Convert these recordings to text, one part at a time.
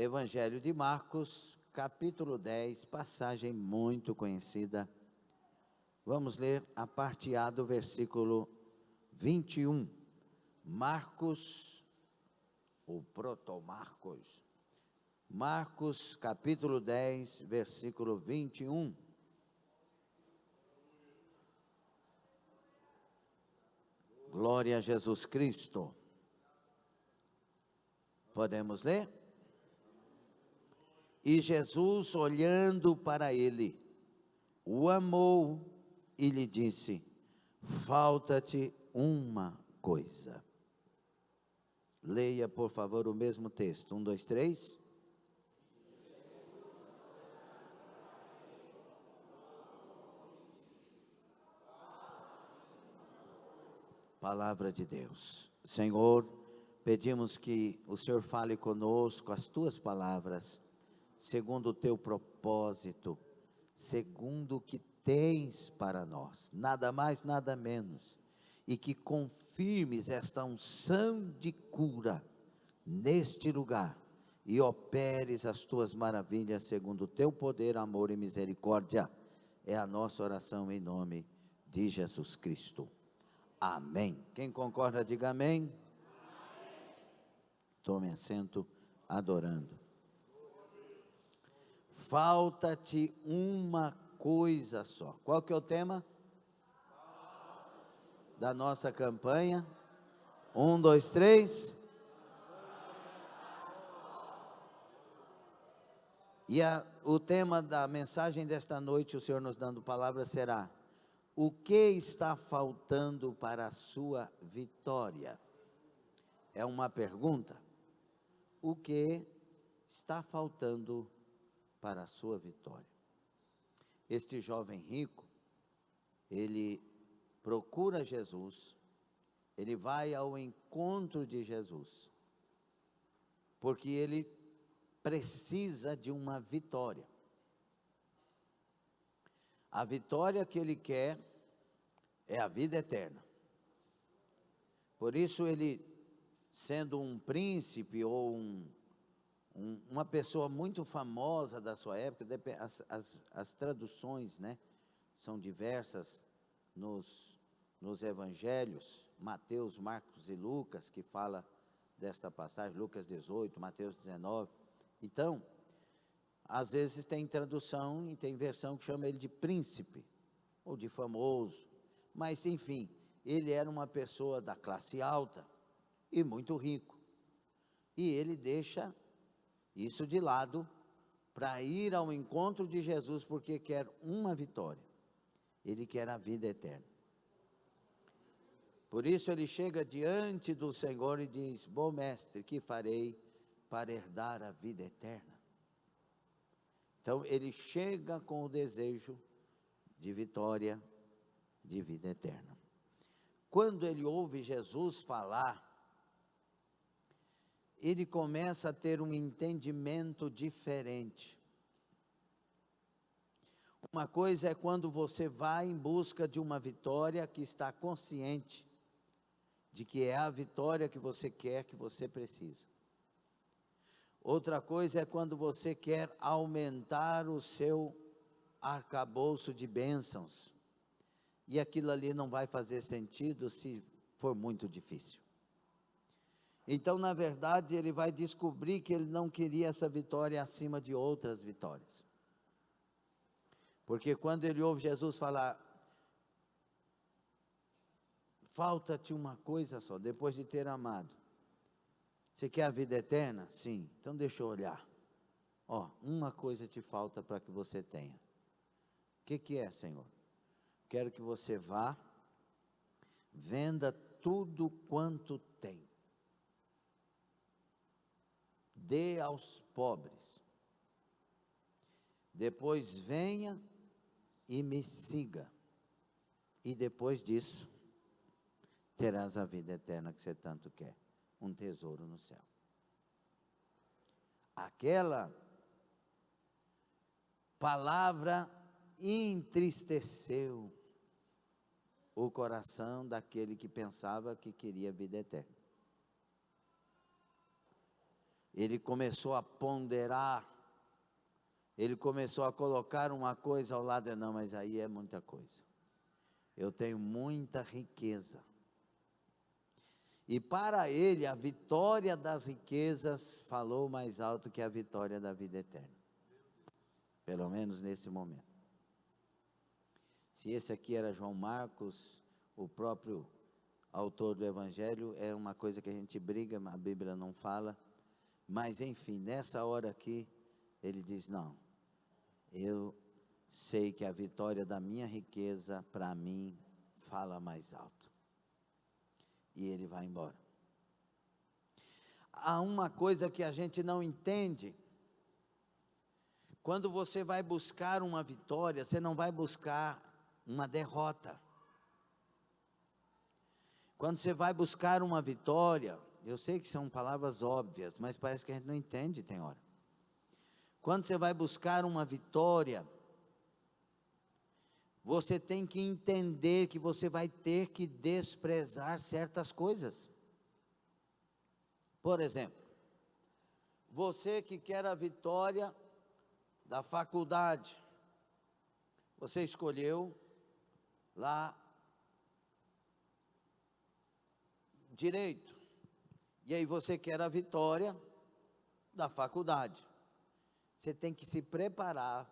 Evangelho de Marcos, capítulo 10, passagem muito conhecida. Vamos ler a parte A do versículo 21. Marcos, ou proto-Marcos. Marcos, capítulo 10, versículo 21. Glória a Jesus Cristo. Podemos ler? E Jesus, olhando para ele, o amou e lhe disse: falta-te uma coisa. Leia, por favor, o mesmo texto. 1, 2, 3. Palavra de Deus. Senhor, pedimos que o Senhor fale conosco as tuas palavras, segundo o teu propósito, segundo o que tens para nós, nada mais, nada menos, e que confirmes esta unção de cura neste lugar, e operes as tuas maravilhas, segundo o teu poder, amor e misericórdia. É a nossa oração em nome de Jesus Cristo. Amém. Quem concorda, diga amém. Tome assento, adorando. Falta-te uma coisa só. Qual que é o tema da nossa campanha? 1, 2, 3. E o tema da mensagem desta noite, o Senhor nos dando palavra, será: o que está faltando para a sua vitória? É uma pergunta. O que está faltando para a sua vitória? Este jovem rico, ele procura Jesus, ele vai ao encontro de Jesus, porque ele precisa de uma vitória. A vitória que ele quer é a vida eterna. Por isso ele, sendo um príncipe ou uma pessoa muito famosa da sua época, as traduções, né, são diversas nos evangelhos, Mateus, Marcos e Lucas, que fala desta passagem, Lucas 18, Mateus 19. Então, às vezes tem tradução e tem versão que chama ele de príncipe, ou de famoso, mas enfim, ele era uma pessoa da classe alta e muito rico, e ele deixa isso de lado para ir ao encontro de Jesus, porque quer uma vitória, ele quer a vida eterna. Por isso ele chega diante do Senhor e diz: bom mestre, que farei para herdar a vida eterna? Então ele chega com o desejo de vitória, de vida eterna. Quando ele ouve Jesus falar, ele começa a ter um entendimento diferente. Uma coisa é quando você vai em busca de uma vitória que está consciente de que é a vitória que você quer, que você precisa. Outra coisa é quando você quer aumentar o seu arcabouço de bênçãos, e aquilo ali não vai fazer sentido se for muito difícil. Então, na verdade, ele vai descobrir que ele não queria essa vitória acima de outras vitórias. Porque quando ele ouve Jesus falar: falta-te uma coisa só, depois de ter amado. Você quer a vida eterna? Sim. Então deixa eu olhar. Uma coisa te falta para que você tenha. O que é, Senhor? Quero que você vá, venda tudo quanto tem, dê aos pobres, depois venha e me siga, e depois disso terás a vida eterna que você tanto quer, um tesouro no céu. Aquela palavra entristeceu o coração daquele que pensava que queria vida eterna. ele começou a ponderar, ele começou a colocar uma coisa ao lado, não, mas aí é muita coisa. Eu tenho muita riqueza. E para ele, a vitória das riquezas falou mais alto que a vitória da vida eterna. Pelo menos nesse momento. Se esse aqui era João Marcos, o próprio autor do Evangelho, é uma coisa que a gente briga, a Bíblia não fala. Mas enfim, nessa hora aqui, ele diz, não, eu sei que a vitória da minha riqueza, para mim, fala mais alto. E ele vai embora. Há uma coisa que a gente não entende. Quando você vai buscar uma vitória, você não vai buscar uma derrota. Quando você vai buscar uma vitória, eu sei que são palavras óbvias, mas parece que a gente não entende, tem hora. Quando você vai buscar uma vitória, você tem que entender que você vai ter que desprezar certas coisas. Por exemplo, você que quer a vitória da faculdade, você escolheu lá direito, e aí você quer a vitória da faculdade. Você tem que se preparar,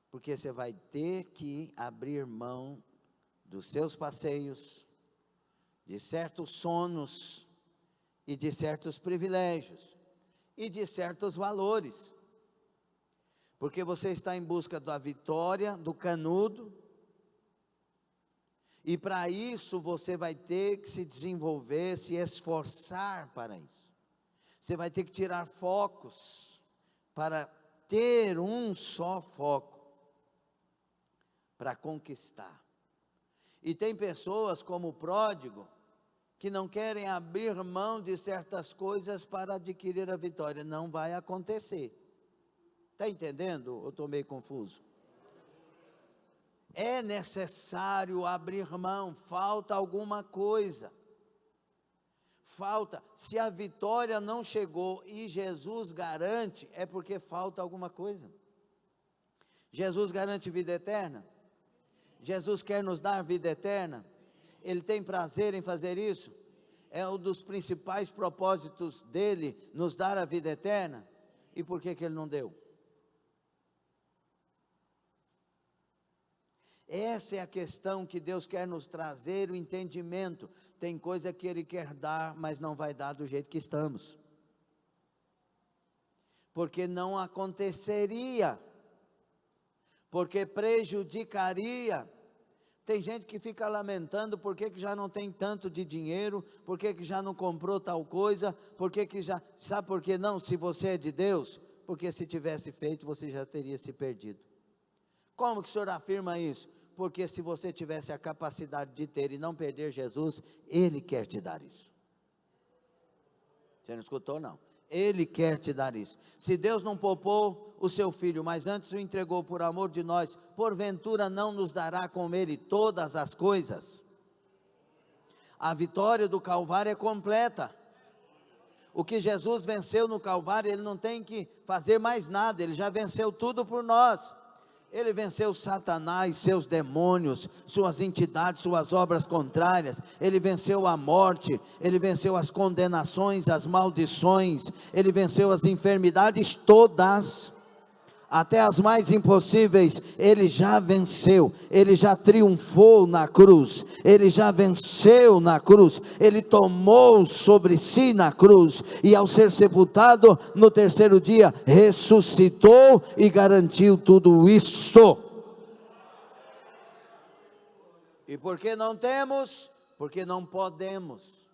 porque você vai ter que abrir mão dos seus passeios, de certos sonos, e de certos privilégios, e de certos valores, porque você está em busca da vitória, do canudo, e para isso você vai ter que se desenvolver, se esforçar para isso. Você vai ter que tirar focos, para ter um só foco, para conquistar. E tem pessoas como o pródigo, que não querem abrir mão de certas coisas para adquirir a vitória. Não vai acontecer. Está entendendo? Eu estou meio confuso. É necessário abrir mão, falta alguma coisa. Falta, se a vitória não chegou e Jesus garante, é porque falta alguma coisa. Jesus garante vida eterna? Jesus quer nos dar vida eterna? Ele tem prazer em fazer isso? É um dos principais propósitos dele, nos dar a vida eterna? E por que ele não deu? Essa é a questão que Deus quer nos trazer, o entendimento. Tem coisa que Ele quer dar, mas não vai dar do jeito que estamos. Porque não aconteceria, porque prejudicaria. Tem gente que fica lamentando por que já não tem tanto de dinheiro, por que já não comprou tal coisa, por que já, sabe por que não? Se você é de Deus, porque se tivesse feito você já teria se perdido. Como que o senhor afirma isso? Porque se você tivesse a capacidade de ter e não perder Jesus, Ele quer te dar isso. Você não escutou não? Ele quer te dar isso. Se Deus não poupou o seu Filho, mas antes o entregou por amor de nós, porventura não nos dará com Ele todas as coisas? A vitória do Calvário é completa. O que Jesus venceu no Calvário, Ele não tem que fazer mais nada, Ele já venceu tudo por nós. Ele venceu Satanás, seus demônios, suas entidades, suas obras contrárias. Ele venceu a morte, Ele venceu as condenações, as maldições. Ele venceu as enfermidades todas, até as mais impossíveis. Ele já venceu, Ele já triunfou na cruz, Ele já venceu na cruz, Ele tomou sobre si na cruz, e ao ser sepultado, no terceiro dia, ressuscitou e garantiu tudo isto. E por que não temos? Porque não podemos.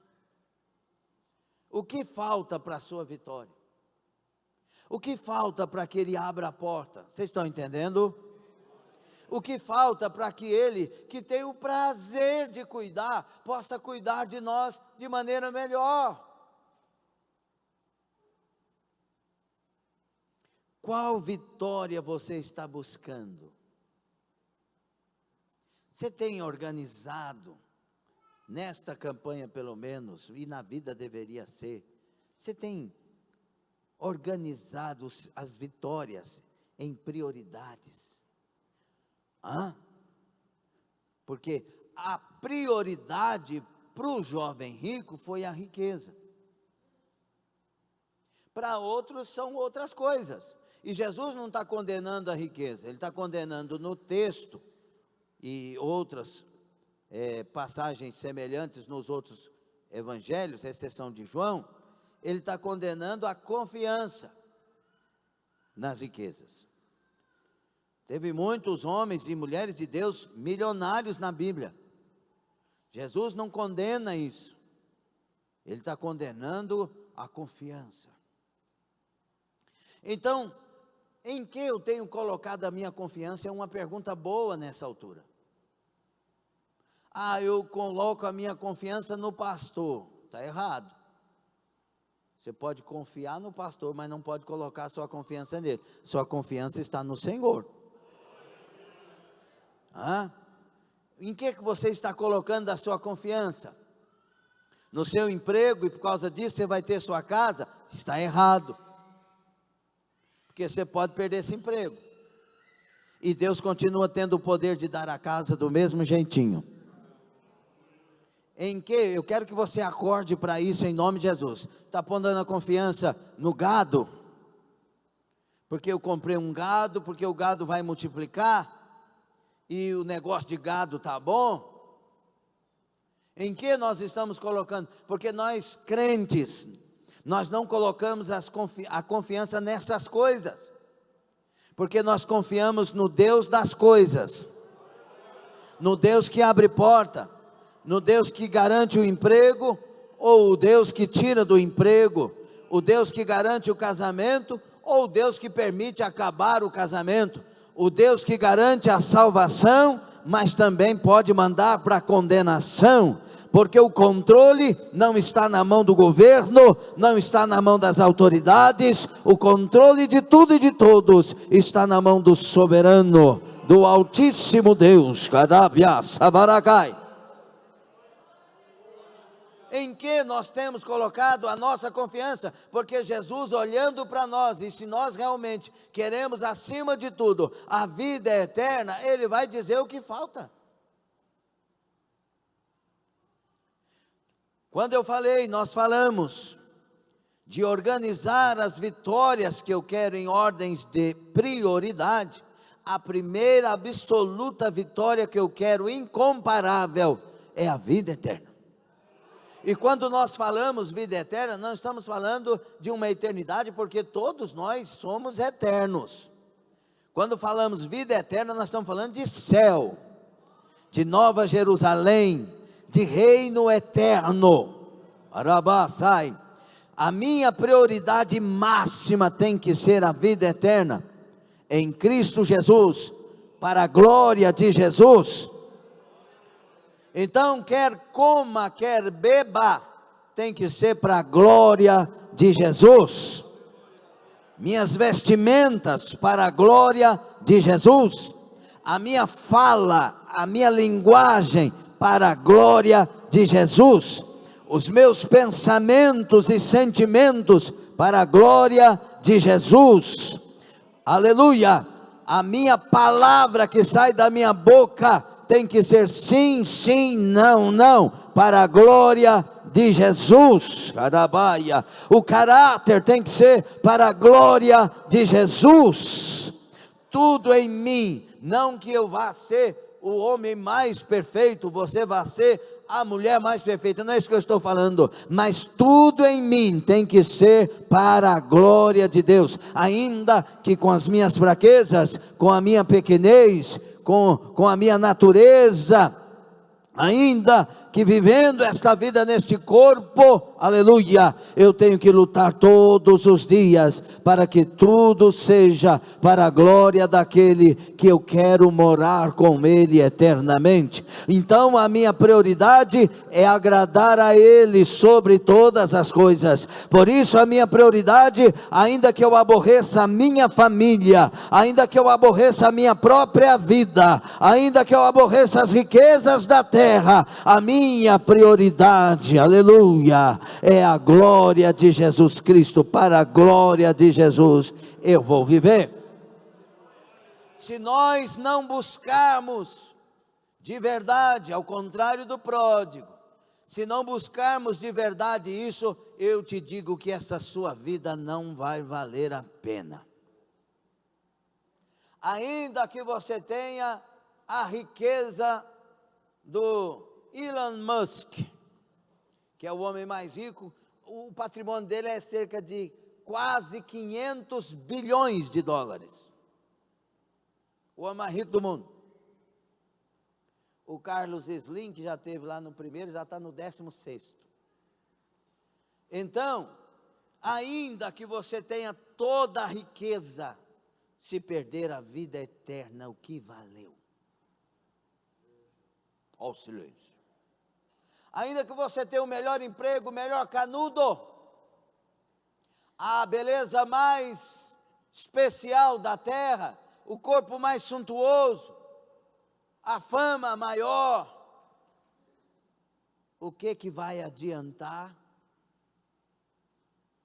O que falta para a sua vitória? O que falta para que Ele abra a porta? Vocês estão entendendo? O que falta para que Ele, que tem o prazer de cuidar, possa cuidar de nós de maneira melhor? Qual vitória você está buscando? Você tem organizado, nesta campanha pelo menos, e na vida deveria ser, você tem organizado as vitórias em prioridades. Porque a prioridade para o jovem rico foi a riqueza. Para outros são outras coisas. E Jesus não está condenando a riqueza, ele está condenando no texto e outras passagens semelhantes nos outros evangelhos, à exceção de João, ele está condenando a confiança nas riquezas. Teve muitos homens e mulheres de Deus milionários na Bíblia. Jesus não condena isso, ele está condenando a confiança. Então, em que eu tenho colocado a minha confiança? É uma pergunta boa nessa altura. Eu coloco a minha confiança no pastor. Está errado. Você pode confiar no pastor, mas não pode colocar a sua confiança nele. Sua confiança está no Senhor. Em que você está colocando a sua confiança? No seu emprego, e por causa disso você vai ter sua casa? Está errado. Porque você pode perder esse emprego. E Deus continua tendo o poder de dar a casa do mesmo jeitinho. Em que? Eu quero que você acorde para isso em nome de Jesus. Está pondo a confiança no gado? Porque eu comprei um gado, porque o gado vai multiplicar, e o negócio de gado está bom? Em que nós estamos colocando? Porque nós crentes, nós não colocamos a confiança nessas coisas, porque nós confiamos no Deus das coisas, no Deus que abre porta, no Deus que garante o emprego, ou o Deus que tira do emprego, o Deus que garante o casamento, ou o Deus que permite acabar o casamento, o Deus que garante a salvação, mas também pode mandar para a condenação, porque o controle não está na mão do governo, não está na mão das autoridades, o controle de tudo e de todos está na mão do soberano, do Altíssimo Deus. Kadabia Savaragai. Em que nós temos colocado a nossa confiança? Porque Jesus olhando para nós, e se nós realmente queremos acima de tudo a vida eterna, Ele vai dizer o que falta. Quando nós falamos de organizar as vitórias que eu quero em ordens de prioridade, a primeira absoluta vitória que eu quero incomparável é a vida eterna. E quando nós falamos vida eterna, não estamos falando de uma eternidade, porque todos nós somos eternos. Quando falamos vida eterna, nós estamos falando de céu, de Nova Jerusalém, de reino eterno. Arabasai. A minha prioridade máxima tem que ser a vida eterna em Cristo Jesus, para a glória de Jesus. Então, quer coma, quer beba, tem que ser para a glória de Jesus. Minhas vestimentas para a glória de Jesus. A minha fala, a minha linguagem para a glória de Jesus. Os meus pensamentos e sentimentos para a glória de Jesus. Aleluia. A minha palavra que sai da minha boca tem que ser sim, sim, não, não, para a glória de Jesus. Carabaia. O caráter tem que ser para a glória de Jesus. Tudo em mim, não que eu vá ser o homem mais perfeito, você vai ser a mulher mais perfeita, não é isso que eu estou falando, mas tudo em mim tem que ser para a glória de Deus, ainda que com as minhas fraquezas, com a minha pequenez, com a minha natureza, ainda que vivendo esta vida neste corpo, aleluia, eu tenho que lutar todos os dias, para que tudo seja para a glória daquele que eu quero morar com Ele eternamente. Então a minha prioridade é agradar a Ele sobre todas as coisas. Por isso a minha prioridade, ainda que eu aborreça a minha família, ainda que eu aborreça a minha própria vida, ainda que eu aborreça as riquezas da terra, a minha prioridade, aleluia, é a glória de Jesus Cristo, para a glória de Jesus eu vou viver. Se nós não buscarmos de verdade, ao contrário do pródigo, se não buscarmos de verdade isso, eu te digo que essa sua vida não vai valer a pena. Ainda que você tenha a riqueza do Elon Musk, que é o homem mais rico, o patrimônio dele é cerca de quase 500 bilhões de dólares. O homem mais rico do mundo. O Carlos Slim, que já esteve lá no primeiro, já está no 16º. Então, ainda que você tenha toda a riqueza, se perder a vida eterna, o que valeu? Ó o silêncio. Ainda que você tenha o melhor emprego, o melhor canudo, a beleza mais especial da terra, o corpo mais suntuoso, a fama maior, o que vai adiantar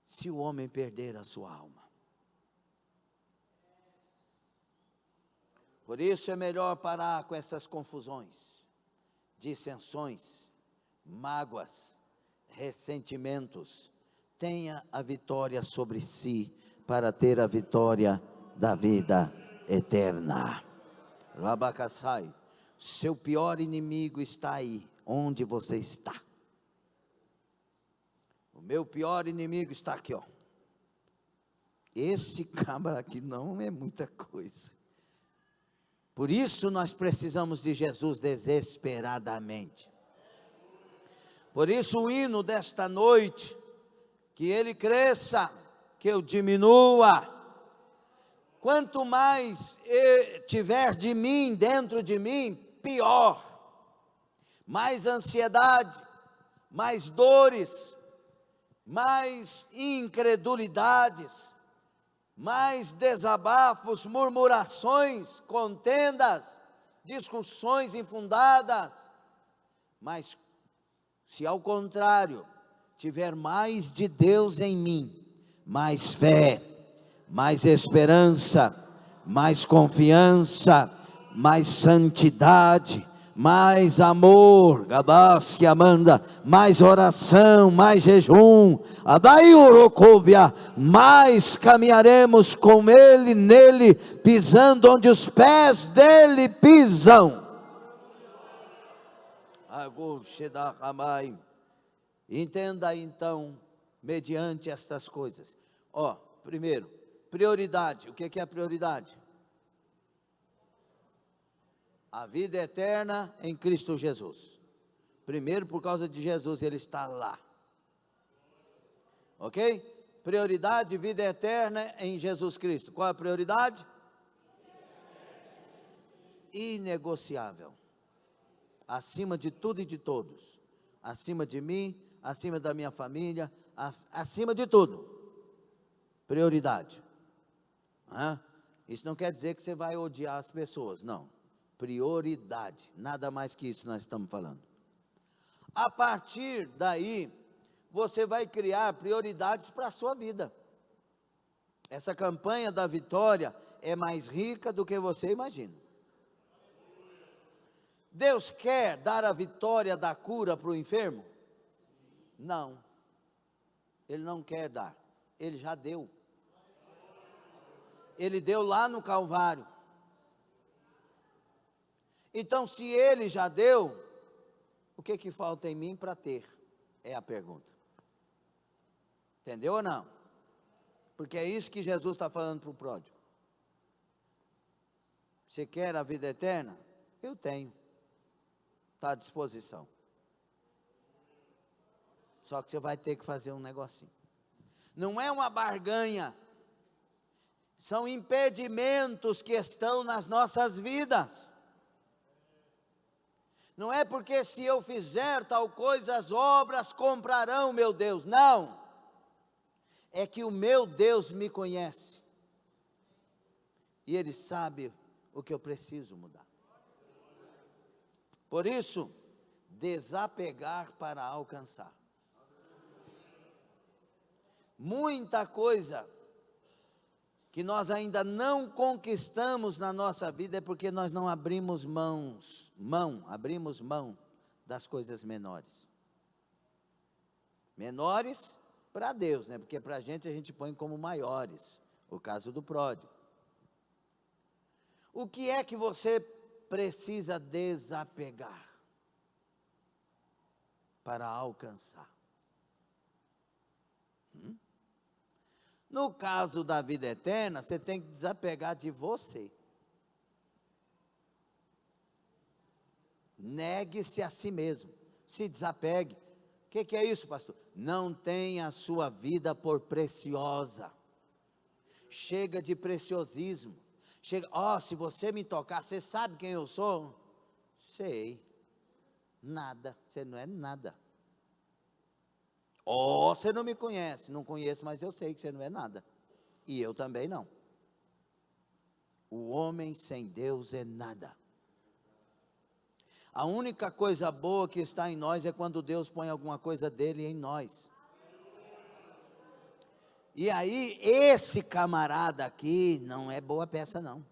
se o homem perder a sua alma? Por isso é melhor parar com essas confusões, dissensões, mágoas, ressentimentos. Tenha a vitória sobre si, para ter a vitória da vida eterna. Labacassai, seu pior inimigo está aí, onde você está. O meu pior inimigo está aqui, ó. Esse cabra aqui não é muita coisa. Por isso nós precisamos de Jesus desesperadamente. Por isso o hino desta noite, que ele cresça, que eu diminua. Quanto mais tiver de mim, dentro de mim, pior. Mais ansiedade, mais dores, mais incredulidades, mais desabafos, murmurações, contendas, discussões infundadas. Mas se ao contrário, tiver mais de Deus em mim, mais fé, mais esperança, mais confiança, mais santidade, mais amor, Gabasque Amanda, mais oração, mais jejum, Adaiurocóvia, mais caminharemos com Ele, nele, pisando onde os pés dele pisam. Entenda então, mediante estas coisas. Primeiro, prioridade. O que é a prioridade? A vida eterna em Cristo Jesus. Primeiro, por causa de Jesus, Ele está lá. Ok? Prioridade, vida eterna em Jesus Cristo. Qual é a prioridade? Inegociável. Acima de tudo e de todos. Acima de mim, acima da minha família, acima de tudo. Prioridade. Isso não quer dizer que você vai odiar as pessoas, não. Prioridade, nada mais que isso nós estamos falando. A partir daí, você vai criar prioridades para a sua vida. Essa campanha da vitória é mais rica do que você imagina. Deus quer dar a vitória da cura para o enfermo? Não. Ele não quer dar, Ele já deu. Ele deu lá no Calvário. Então, se Ele já deu, o que falta em mim para ter? É a pergunta. Entendeu ou não? Porque é isso que Jesus está falando para o pródigo. Você quer a vida eterna? Eu tenho. Está à disposição. Só que você vai ter que fazer um negocinho. Não é uma barganha. São impedimentos que estão nas nossas vidas. Não é porque se eu fizer tal coisa, as obras comprarão meu Deus. Não. É que o meu Deus me conhece. E Ele sabe o que eu preciso mudar. Por isso, desapegar para alcançar. muita coisa que nós ainda não conquistamos na nossa vida é porque nós não abrimos abrimos mão das coisas menores. Menores para Deus, né? Porque para a gente põe como maiores, o caso do pródigo. O que é que você precisa desapegar para alcançar? No caso da vida eterna, você tem que desapegar de você. Negue-se a si mesmo, se desapegue. O que é isso, pastor? Não tenha a sua vida por preciosa. Chega de preciosismo. Chega, se você me tocar, você sabe quem eu sou? Sei. Nada, você não é nada. Você não me conhece, não conheço, mas eu sei que você não é nada. E eu também não. O homem sem Deus é nada. A única coisa boa que está em nós é quando Deus põe alguma coisa dele em nós. E aí, esse camarada aqui não é boa peça não.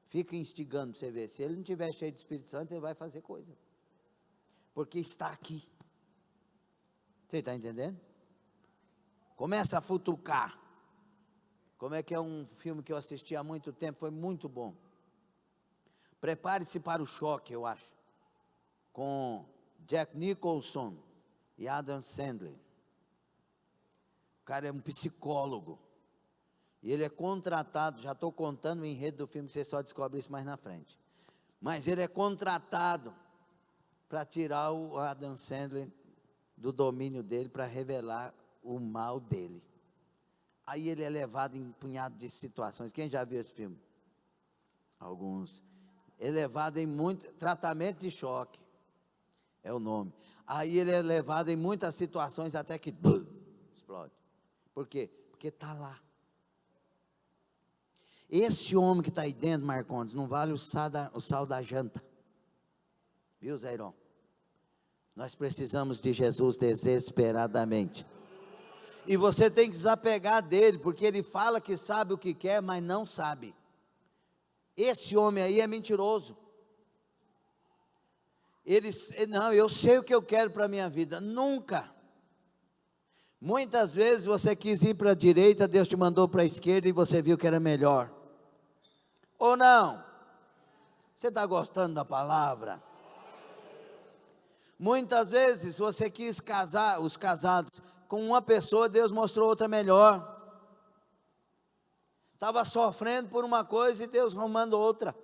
Fica instigando para você ver. Se ele não estiver cheio de Espírito Santo, ele vai fazer coisa. Porque está aqui. Você está entendendo? Começa a futucar. Como é que é um filme que eu assisti há muito tempo, foi muito bom. Prepare-se para o choque, eu acho. Com Jack Nicholson e Adam Sandler. O cara é um psicólogo. E ele é contratado, já estou contando o enredo do filme, você só descobre isso mais na frente. Mas ele é contratado para tirar o Adam Sandler do domínio dele, para revelar o mal dele. Aí ele é levado em um punhado de situações. Quem já viu esse filme? Alguns. É levado em muito, tratamento de choque, é o nome. Aí ele é levado em muitas situações até que explode. Por quê? Porque está lá. Esse homem que está aí dentro, Marcondes, não vale o sal da janta. Viu, Zé Irão? Nós precisamos de Jesus desesperadamente. E você tem que desapegar dele, porque ele fala que sabe o que quer, mas não sabe. Esse homem aí é mentiroso. Não, eu sei o que eu quero para a minha vida. Nunca. Muitas vezes você quis ir para a direita, Deus te mandou para a esquerda e você viu que era melhor. Ou não? Você está gostando da palavra? Muitas vezes você quis casar, os casados, com uma pessoa, Deus mostrou outra melhor. Estava sofrendo por uma coisa e Deus arrumando outra.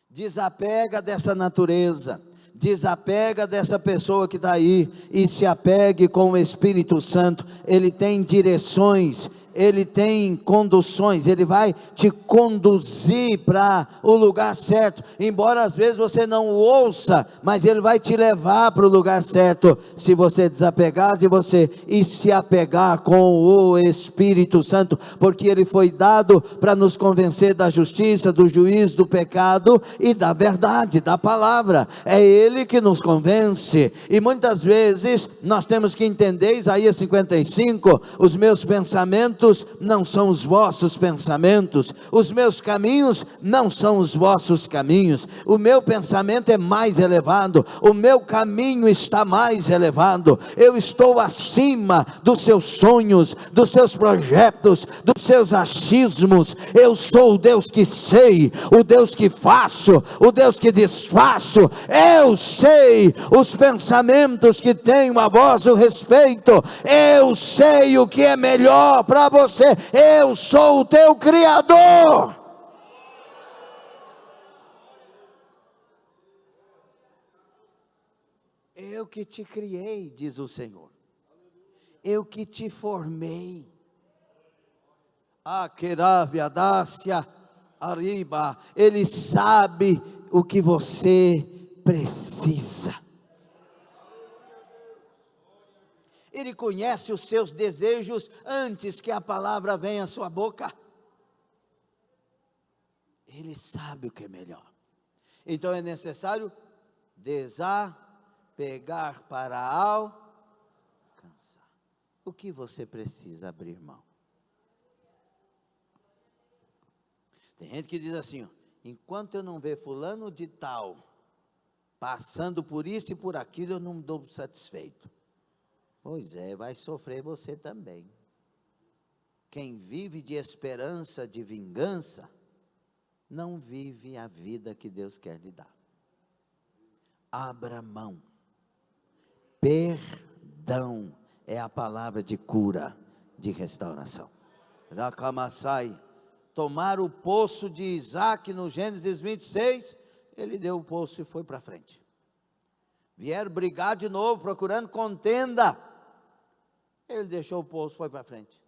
Desapega dessa natureza, desapega dessa pessoa que está aí, e se apegue com o Espírito Santo. Ele tem direções, ele tem conduções, ele vai te conduzir para o lugar certo, embora às vezes você não o ouça, mas ele vai te levar para o lugar certo, se você desapegar de você e se apegar com o Espírito Santo, porque ele foi dado para nos convencer da justiça, do juízo, do pecado e da verdade, da palavra. É ele que nos convence, e muitas vezes nós temos que entender, Isaías 55, os meus pensamentos não são os vossos pensamentos, os meus caminhos não são os vossos caminhos, o meu pensamento é mais elevado, o meu caminho está mais elevado, eu estou acima dos seus sonhos, dos seus projetos, dos seus achismos. Eu sou o Deus que sei, o Deus que faço, o Deus que desfaço. Eu sei os pensamentos que tenho a vosso respeito, eu sei o que é melhor para você, eu sou o teu Criador. Eu que te criei, diz o Senhor, eu que te formei. Aqueravia, Dácia, Ariba, Ele sabe o que você precisa. Ele conhece os seus desejos antes que a palavra venha à sua boca. Ele sabe o que é melhor. Então é necessário desapegar para alcançar. o que você precisa abrir mão? Tem gente que diz assim, ó, enquanto eu não ver fulano de tal passando por isso e por aquilo, eu não me dou satisfeito. Pois é, vai sofrer você também. Quem vive de esperança, de vingança, não vive a vida que Deus quer lhe dar. Abra mão. Perdão é a palavra de cura, de restauração. Rakamassai, tomar o poço de Isaac no Gênesis 26, ele deu o poço e foi para frente. Vieram brigar de novo, procurando contenda. Ele deixou o poço, foi para frente.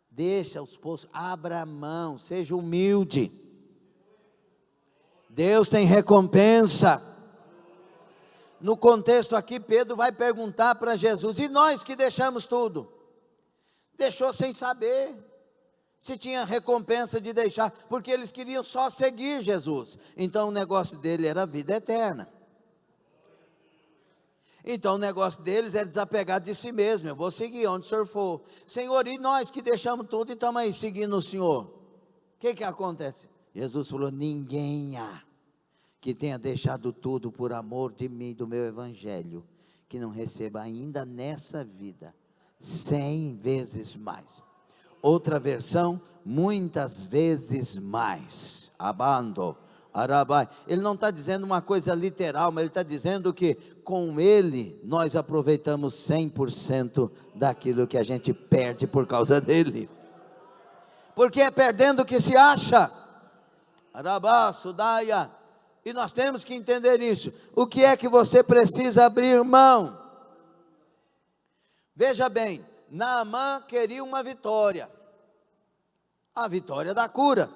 Deixa os poços, abra mão, seja humilde. Deus tem recompensa. No contexto aqui, Pedro vai perguntar para Jesus, e nós que deixamos tudo? Deixou sem saber se tinha recompensa de deixar, porque eles queriam só seguir Jesus. Então o negócio dele era a vida eterna. Então o negócio deles é desapegar de si mesmo. Eu vou seguir onde o Senhor for. Senhor, e nós que deixamos tudo e estamos aí seguindo o Senhor? O que acontece? Jesus falou, ninguém há que tenha deixado tudo por amor de mim, do meu evangelho, que não receba ainda nessa vida 100 vezes mais. Outra versão, muitas vezes mais. Abando. Arabai. Ele não está dizendo uma coisa literal, mas ele está dizendo que com ele nós aproveitamos 100% daquilo que a gente perde por causa dele. Porque é perdendo que se acha. Arabá, Sudaia. E nós temos que entender isso. O que é que você precisa abrir mão? Veja bem, Naamã queria uma vitória. A vitória da cura.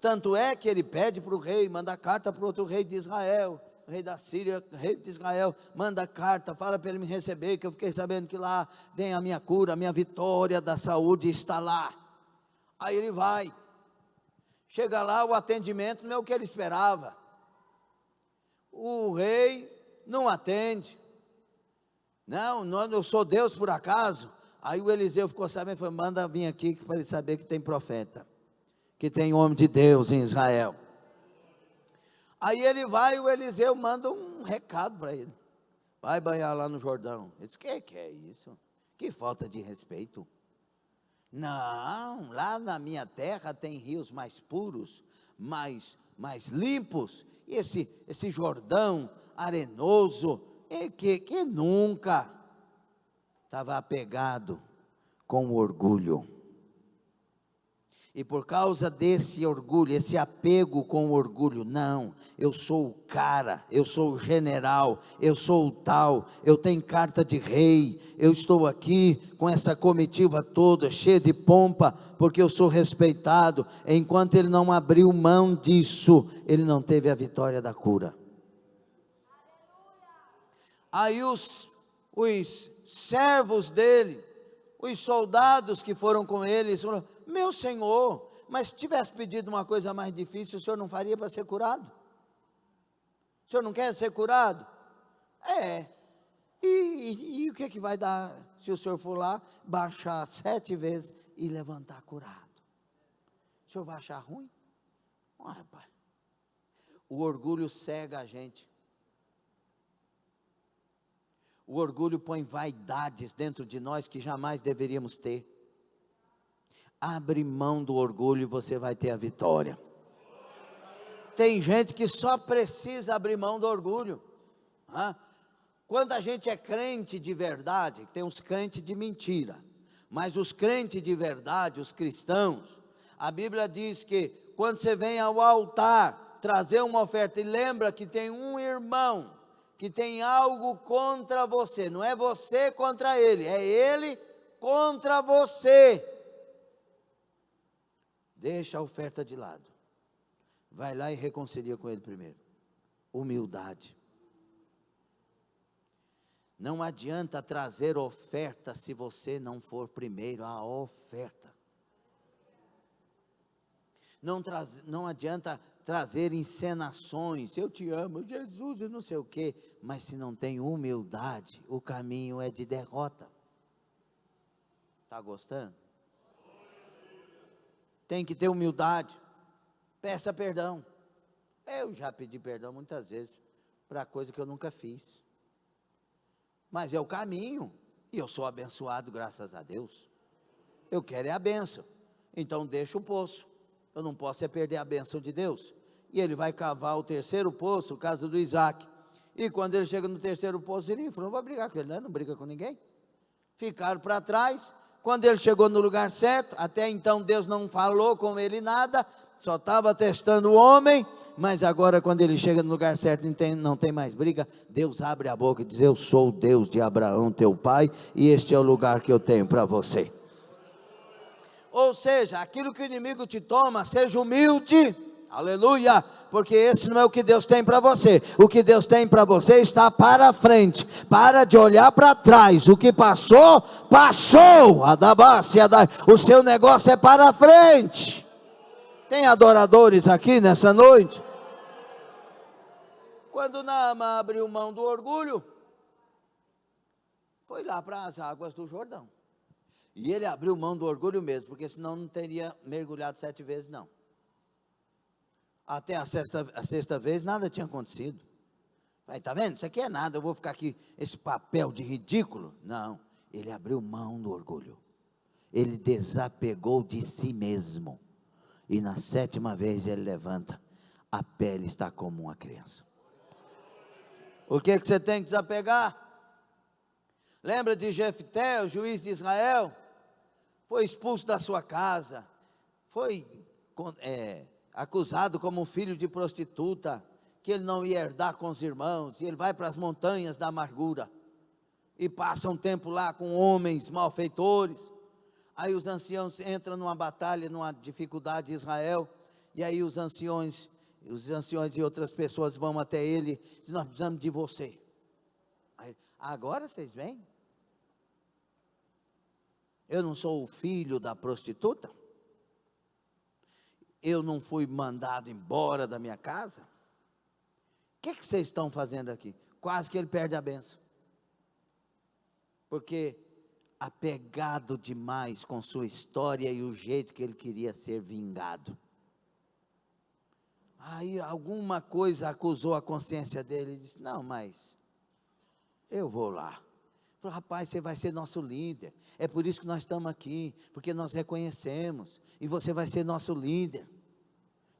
Tanto é que ele pede para o rei, manda carta para o outro rei de Israel, rei da Síria, rei de Israel, manda carta, fala para ele me receber, que eu fiquei sabendo que lá tem a minha cura, a minha vitória da saúde está lá. Aí ele vai, chega lá, o atendimento não é o que ele esperava. O rei não atende. Não, eu sou Deus por acaso? Aí o Eliseu ficou sabendo, falou, manda vir aqui para ele saber que tem profeta, que tem homem de Deus em Israel. Aí ele vai, o Eliseu manda um recado para ele, vai banhar lá no Jordão. Ele disse, que é isso? Que falta de respeito. Não, lá na minha terra tem rios mais puros, mais limpos, e esse Jordão arenoso, que nunca estava apegado com o orgulho. E por causa desse orgulho, esse apego com o orgulho, não, eu sou o cara, eu sou o general, eu sou o tal, eu tenho carta de rei, eu estou aqui com essa comitiva toda, cheia de pompa, porque eu sou respeitado. Enquanto ele não abriu mão disso, ele não teve a vitória da cura. Aí os servos dele, os soldados que foram com ele, falaram, meu senhor, mas se tivesse pedido uma coisa mais difícil, o senhor não faria para ser curado? O senhor não quer ser curado? E o que vai dar se o senhor for lá, baixar 7 vezes e levantar curado? O senhor vai achar ruim? Rapaz, o orgulho cega a gente. O orgulho põe vaidades dentro de nós que jamais deveríamos ter. Abre mão do orgulho e você vai ter a vitória. Tem gente que só precisa abrir mão do orgulho. Quando a gente é crente de verdade, tem uns crentes de mentira, mas os crentes de verdade, os cristãos, a Bíblia diz que quando você vem ao altar trazer uma oferta e lembra que tem um irmão que tem algo contra você, não é você contra ele, é ele contra você. Deixa a oferta de lado, vai lá e reconcilia com ele primeiro. Humildade. Não adianta trazer oferta se você não for primeiro a oferta. Não adianta trazer encenações, eu te amo, Jesus, e não sei o quê, mas se não tem humildade, o caminho é de derrota. Está gostando? Tem que ter humildade. Peça perdão. Eu já pedi perdão muitas vezes para coisa que eu nunca fiz. Mas é o caminho. E eu sou abençoado, graças a Deus. Eu quero é a bênção. Então deixa o poço. Eu não posso é perder a bênção de Deus. E ele vai cavar o terceiro poço, o caso do Isaac. E quando ele chega no terceiro poço, ele falou: não vai brigar com ele, não briga com ninguém. Ficaram para trás. Quando ele chegou no lugar certo, até então Deus não falou com ele nada, só estava testando o homem, mas agora quando ele chega no lugar certo, não tem mais briga, Deus abre a boca e diz: eu sou o Deus de Abraão, teu pai, e este é o lugar que eu tenho para você. Ou seja, aquilo que o inimigo te toma, seja humilde, aleluia, porque esse não é o que Deus tem para você. O que Deus tem para você está para frente. Para de olhar para trás. O que passou, passou. O seu negócio é para frente. Tem adoradores aqui nessa noite? Quando Naamã abriu mão do orgulho, foi lá para as águas do Jordão. E ele abriu mão do orgulho mesmo, porque senão não teria mergulhado 7 vezes não. Até a sexta vez nada tinha acontecido. Aí, tá vendo? Isso aqui é nada, eu vou ficar aqui, esse papel de ridículo. Não, ele abriu mão do orgulho. Ele desapegou de si mesmo. E na 7ª vez ele levanta, a pele está como uma criança. O que você tem que desapegar? Lembra de Jefté, o juiz de Israel? Foi expulso da sua casa, foi acusado como um filho de prostituta, que ele não ia herdar com os irmãos, e ele vai para as montanhas da amargura, e passa um tempo lá com homens malfeitores. Aí os anciãos entram numa batalha, numa dificuldade de Israel, e aí os anciões e outras pessoas vão até ele, e dizem: nós precisamos de você. Aí, agora vocês vêm? Eu não sou o filho da prostituta? Eu não fui mandado embora da minha casa? O que vocês estão fazendo aqui? Quase que ele perde a bênção. Porque apegado demais com sua história e o jeito que ele queria ser vingado. Aí alguma coisa acusou a consciência dele e disse: não, mas eu vou lá. Falei: rapaz, você vai ser nosso líder. É por isso que nós estamos aqui, porque nós reconhecemos, e você vai ser nosso líder.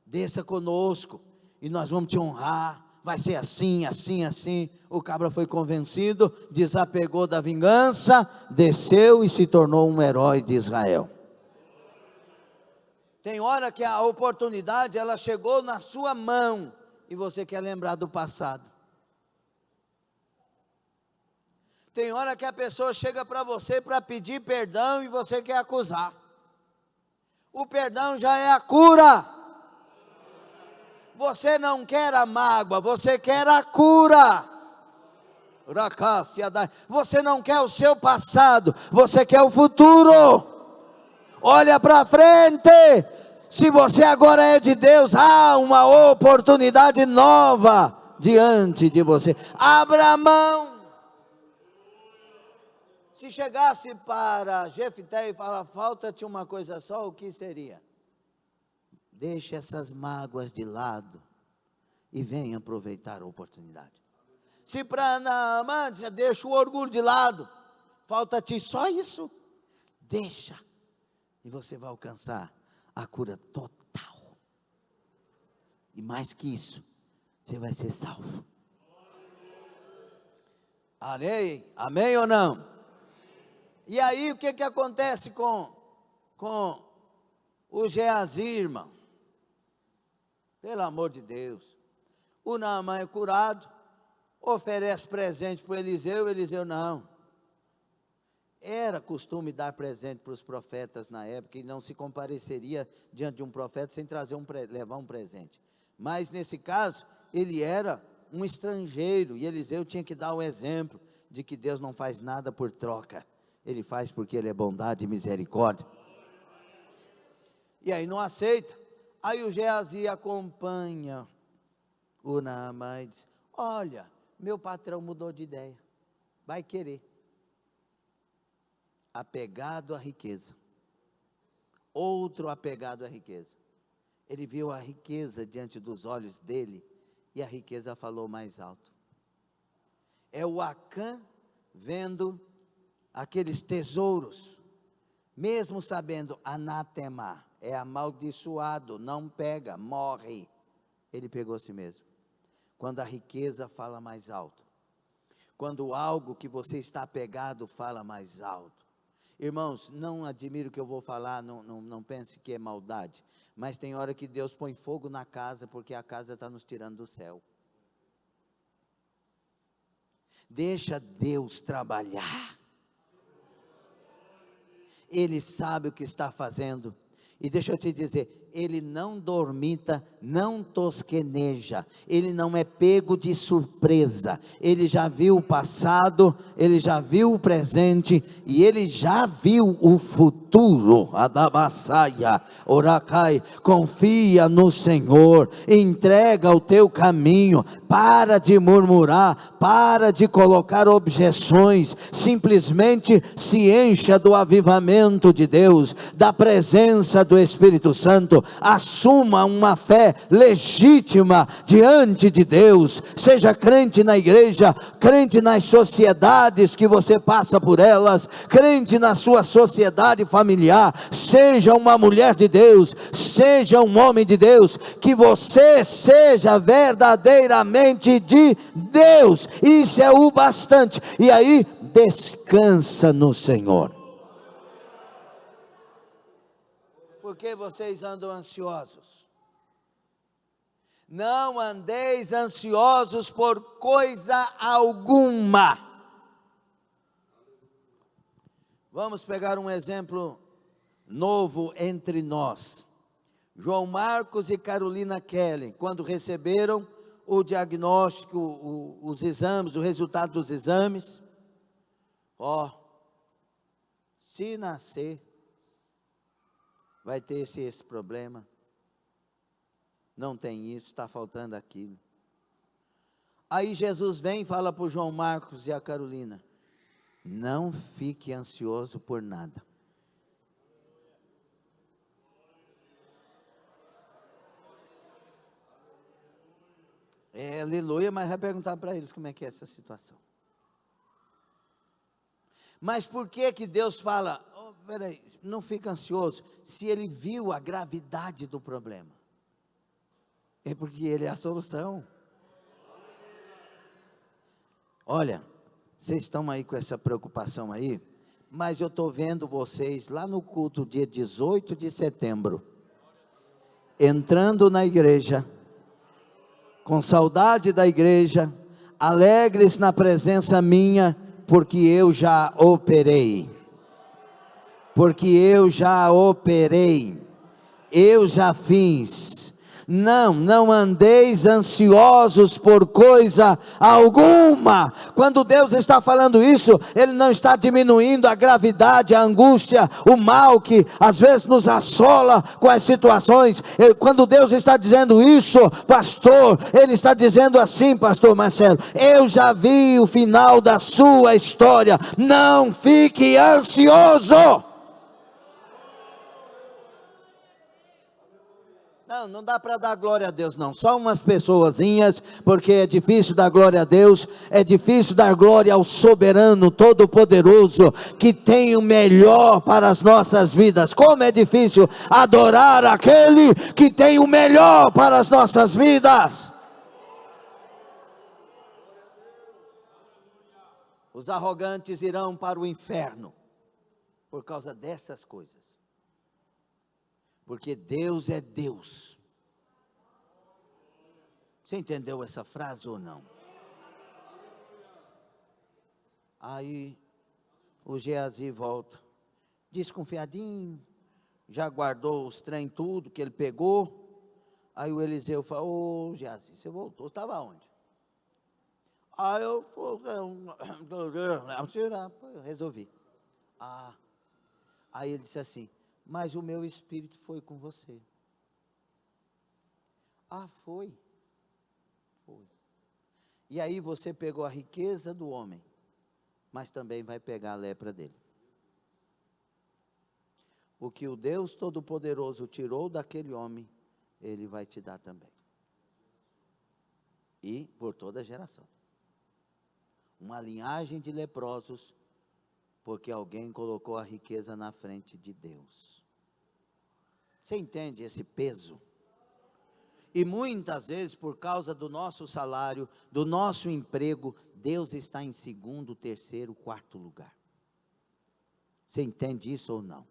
Desça conosco, e nós vamos te honrar. Vai ser assim, assim, assim. O cabra foi convencido, desapegou da vingança, desceu e se tornou um herói de Israel. Tem hora que a oportunidade, ela chegou na sua mão, e você quer lembrar do passado. Tem hora que a pessoa chega para você para pedir perdão e você quer acusar. O perdão já é a cura. Você não quer a mágoa, você quer a cura. Você não quer o seu passado, você quer o futuro. Olha para frente. Se você agora é de Deus, há uma oportunidade nova diante de você. Abra a mão. Se chegasse para Jefté e falar: falta-te uma coisa só, o que seria? Deixe essas mágoas de lado e venha aproveitar a oportunidade. Se para Naamã, deixa o orgulho de lado, falta-te só isso, deixa, e você vai alcançar a cura total. E mais que isso, você vai ser salvo. Amém ou não? E aí o que acontece com o Geazi, irmão? Pelo amor de Deus. O Naamã é curado, oferece presente para o Eliseu. Eliseu não. Era costume dar presente para os profetas na época, e não se compareceria diante de um profeta sem levar um presente. Mas nesse caso, ele era um estrangeiro, e Eliseu tinha que dar o exemplo de que Deus não faz nada por troca. Ele faz porque ele é bondade e misericórdia. E aí não aceita. Aí o Geazi acompanha o Naamã e diz: olha, meu patrão mudou de ideia, vai querer. apegado à riqueza. Outro apegado à riqueza. Ele viu a riqueza diante dos olhos dele e a riqueza falou mais alto. É o Acã vendo aqueles tesouros, mesmo sabendo, anátema, é amaldiçoado, não pega, morre. Ele pegou a si mesmo. Quando a riqueza fala mais alto, quando algo que você está apegado fala mais alto. Irmãos, não admiro o que eu vou falar, não pense que é maldade, mas tem hora que Deus põe fogo na casa, porque a casa está nos tirando do céu. Deixa Deus trabalhar. Ele sabe o que está fazendo. E deixa eu te dizer, ele não dormita, não tosqueneja, ele não é pego de surpresa, ele já viu o passado, ele já viu o presente, e ele já viu o futuro. Adabassaia, oracai, confia no Senhor, entrega o teu caminho, para de murmurar, para de colocar objeções, simplesmente se encha do avivamento de Deus, da presença do Espírito Santo, assuma uma fé legítima diante de Deus, seja crente na igreja, crente nas sociedades que você passa por elas, crente na sua sociedade familiar, seja uma mulher de Deus, seja um homem de Deus, que você seja verdadeiramente de Deus, isso é o bastante, e aí descansa no Senhor. Por que vocês andam ansiosos? Não andeis ansiosos por coisa alguma. Vamos pegar um exemplo novo entre nós. João Marcos e Carolina Kelly, quando receberam o diagnóstico, os exames, o resultado dos exames, se nascer, vai ter esse problema, não tem isso, está faltando aquilo. Aí Jesus vem e fala para o João Marcos e a Carolina, não fique ansioso por nada. Aleluia, mas vai perguntar para eles como é que é essa situação. Mas por que Deus fala, peraí, não fica ansioso, se ele viu a gravidade do problema? É porque ele é a solução. Olha, vocês estão aí com essa preocupação aí, mas eu estou vendo vocês lá no culto dia 18 de setembro, entrando na igreja, com saudade da igreja, alegres na presença minha, porque eu já operei, eu já fiz. Não andeis ansiosos por coisa alguma. Quando Deus está falando isso, Ele não está diminuindo a gravidade, a angústia, o mal que às vezes nos assola com as situações. Quando Deus está dizendo isso, pastor, Ele está dizendo assim, pastor Marcelo, eu já vi o final da sua história, não fique ansioso. Não dá para dar glória a Deus não, só umas pessoazinhas, porque é difícil dar glória a Deus, é difícil dar glória ao soberano, todo poderoso, que tem o melhor para as nossas vidas. Como é difícil adorar aquele que tem o melhor para as nossas vidas. Os arrogantes irão para o inferno, por causa dessas coisas. Porque Deus é Deus. Você entendeu essa frase ou não? Aí o Geazi volta, desconfiadinho, já guardou os trem tudo que ele pegou. Aí o Eliseu fala, ô Geazi, você voltou, você estava onde? Aí eu resolvi. Aí ele disse assim, mas o meu espírito foi com você. Foi. E aí você pegou a riqueza do homem, mas também vai pegar a lepra dele. o que o Deus Todo-Poderoso tirou daquele homem, Ele vai te dar também. E por toda a geração. Uma linhagem de leprosos, porque alguém colocou a riqueza na frente de Deus. Você entende esse peso? E muitas vezes, por causa do nosso salário, do nosso emprego, Deus está em segundo, terceiro, quarto lugar. Você entende isso ou não?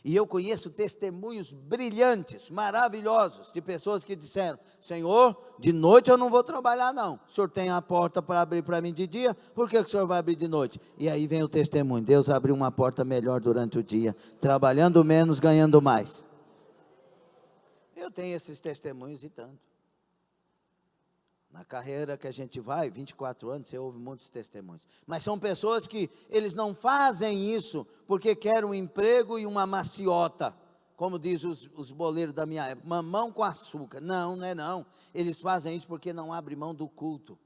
E eu conheço testemunhos brilhantes, maravilhosos, de pessoas que disseram: Senhor, de noite eu não vou trabalhar não, o Senhor tem a porta para abrir para mim de dia, por que o Senhor vai abrir de noite? E aí vem o testemunho: Deus abriu uma porta melhor durante o dia, trabalhando menos, ganhando mais. Eu tenho esses testemunhos e tanto. Na carreira que a gente vai, 24 anos, você ouve muitos testemunhos. Mas são pessoas que eles não fazem isso porque querem um emprego e uma maciota, como diz os boleiros da minha época, mamão com açúcar. Não, não é não. Eles fazem isso porque não abrem mão do culto,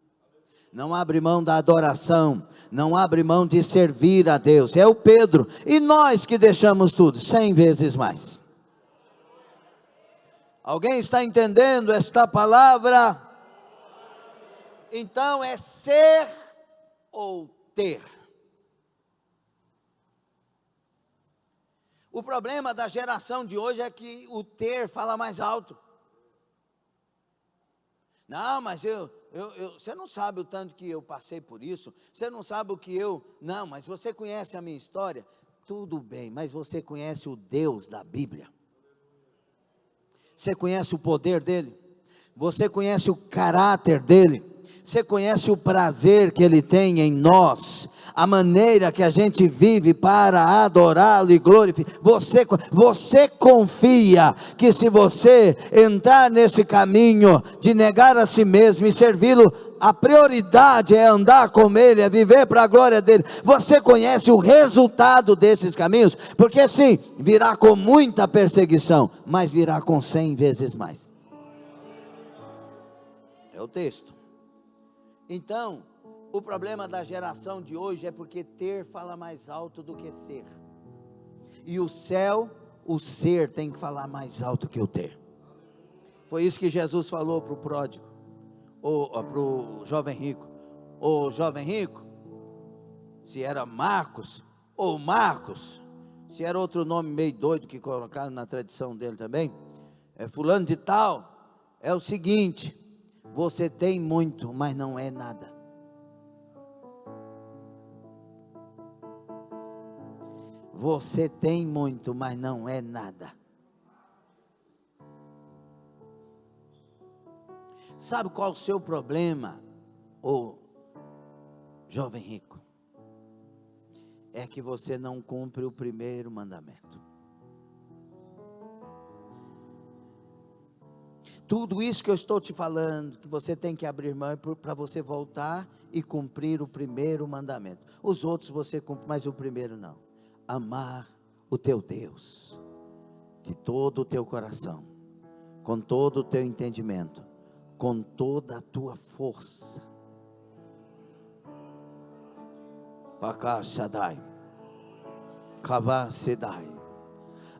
não abrem mão da adoração, não abrem mão de servir a Deus. É o Pedro. E nós que deixamos tudo 100 vezes mais. Alguém está entendendo esta palavra? Então é ser ou ter. O problema da geração de hoje é que o ter fala mais alto. Não, mas você não sabe o tanto que eu passei por isso, você não sabe o que não, mas você conhece a minha história, tudo bem, mas você conhece o Deus da Bíblia? Você conhece o poder dele? Você conhece o caráter dele? Você conhece o prazer que Ele tem em nós, a maneira que a gente vive para adorá-lo e glorificar. Você confia que se você entrar nesse caminho de negar a si mesmo e servi-lo, a prioridade é andar com Ele, é viver para a glória dEle. Você conhece o resultado desses caminhos? Porque sim, virá com muita perseguição, mas virá com 100 vezes mais. É o texto. Então, o problema da geração de hoje é porque ter fala mais alto do que ser. E o céu, o ser tem que falar mais alto que o ter. Foi isso que Jesus falou para o pródigo, ou para o jovem rico. Ô jovem rico, se era Marcos, ou Marcos, se era outro nome meio doido que colocaram na tradição dele também, é fulano de tal, é o seguinte: você tem muito, mas não é nada. Você tem muito, mas não é nada. Sabe qual o seu problema, ô jovem rico? É que você não cumpre o primeiro mandamento. Tudo isso que eu estou te falando, que você tem que abrir mão para você voltar e cumprir o primeiro mandamento. Os outros você cumpre, mas o primeiro não. Amar o teu Deus, de todo o teu coração, com todo o teu entendimento, com toda a tua força. Pakashadai, Kavasedai.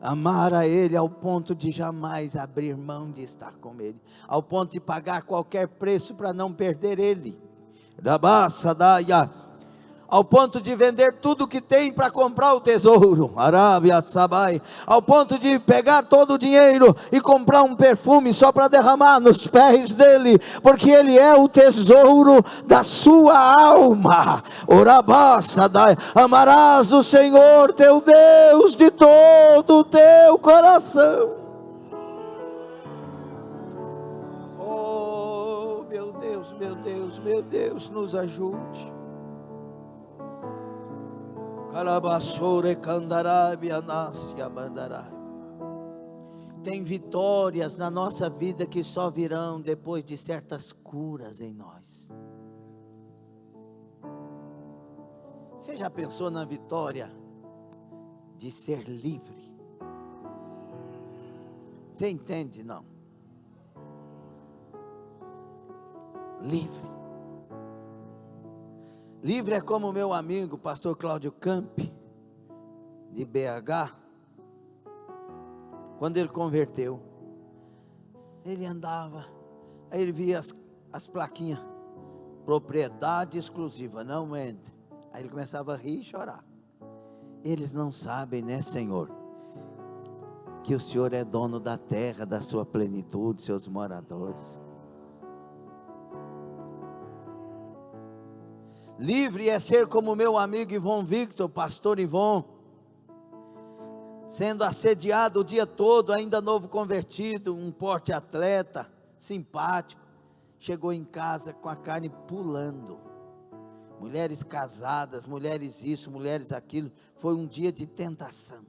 Amar a Ele ao ponto de jamais abrir mão de estar com Ele, ao ponto de pagar qualquer preço para não perder Ele, ao ponto de vender tudo que tem para comprar o tesouro, ao ponto de pegar todo o dinheiro e comprar um perfume só para derramar nos pés dele, porque Ele é o tesouro da sua alma. Amarás o Senhor teu Deus de todo o teu coração. Oh, meu Deus, meu Deus, meu Deus, nos ajude. Tem vitórias na nossa vida que só virão depois de certas curas em nós. Você já pensou na vitória de ser livre? Você entende, não? Livre. Livre é como meu amigo, pastor Cláudio Campi, de BH, quando ele converteu, ele andava, aí ele via as plaquinhas, propriedade exclusiva, não entre. Aí ele começava a rir e chorar. Eles não sabem, né, Senhor, que o Senhor é dono da terra, da sua plenitude, seus moradores. Livre é ser como meu amigo Ivon Victor, pastor Ivon, sendo assediado o dia todo, ainda novo convertido, um porte atleta, simpático, chegou em casa com a carne pulando, mulheres casadas, mulheres isso, mulheres aquilo, foi um dia de tentação,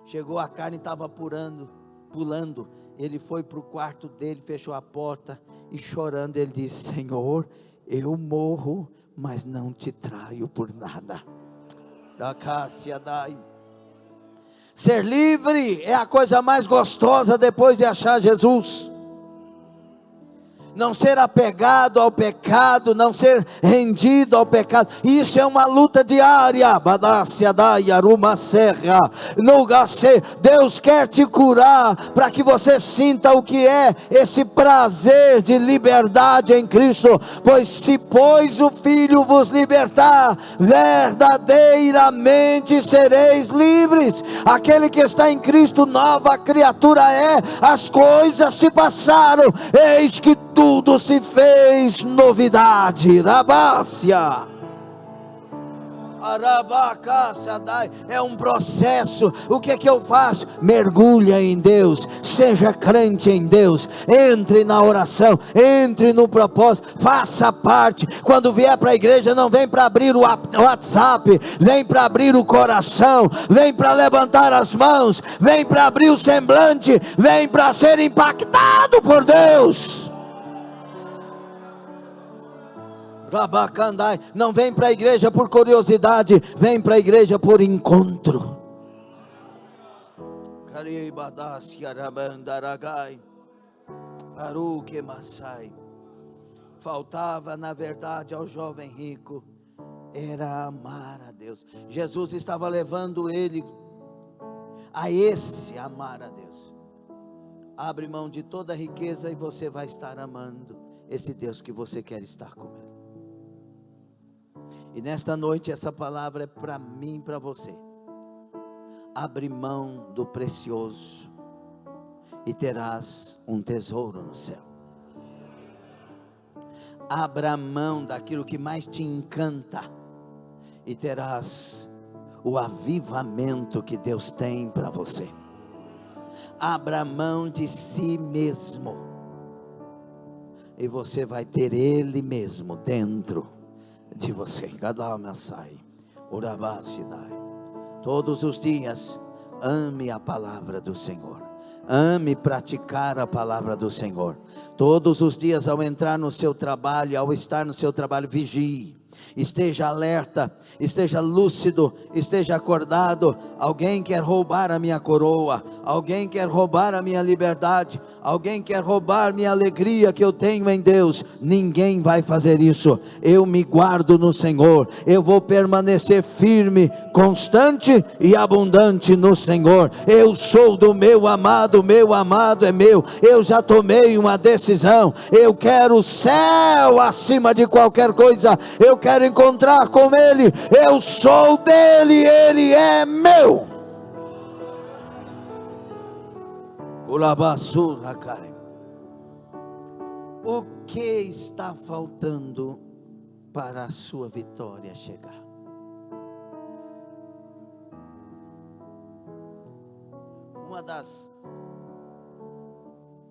chegou a carne, estava pulando, ele foi para o quarto dele, fechou a porta, e chorando ele disse: Senhor, eu morro, mas não te traio por nada. Da Cássia dai. Ser livre é a coisa mais gostosa depois de achar Jesus. Não ser apegado ao pecado, não ser rendido ao pecado, isso é uma luta diária. Deus quer te curar, para que você sinta o que é esse prazer de liberdade em Cristo, pois se pois o Filho vos libertar, verdadeiramente sereis livres. Aquele que está em Cristo, nova criatura é, as coisas se passaram, eis que tudo se fez novidade. Rabácia. É um processo. O que é que eu faço? Mergulha em Deus, seja crente em Deus, entre na oração, entre no propósito, faça parte. Quando vier para a igreja, não vem para abrir o WhatsApp, vem para abrir o coração, vem para levantar as mãos, vem para abrir o semblante, vem para ser impactado por Deus. Não vem para a igreja por curiosidade, vem para a igreja por encontro. Faltava na verdade ao jovem rico, era amar a Deus. Jesus estava levando ele a esse amar a Deus. Abre mão de toda a riqueza e você vai estar amando esse Deus que você quer estar com Ele. E nesta noite essa palavra é para mim e para você. Abre mão do precioso e terás um tesouro no céu. Abra mão daquilo que mais te encanta e terás o avivamento que Deus tem para você. Abra mão de si mesmo e você vai ter Ele mesmo dentro de você. Todos os dias ame a palavra do Senhor, ame praticar a palavra do Senhor. Todos os dias, ao entrar no seu trabalho, ao estar no seu trabalho, vigie, esteja alerta, esteja lúcido, esteja acordado. Alguém quer roubar a minha coroa, alguém quer roubar a minha liberdade, alguém quer roubar minha alegria que eu tenho em Deus. Ninguém vai fazer isso. Eu me guardo no Senhor, eu vou permanecer firme, constante e abundante no Senhor. Eu sou do meu amado é meu. Eu já tomei uma decisão, eu quero o céu acima de qualquer coisa, eu quero encontrar com Ele, eu sou dele, Ele é meu. O que está faltando para a sua vitória chegar? Uma das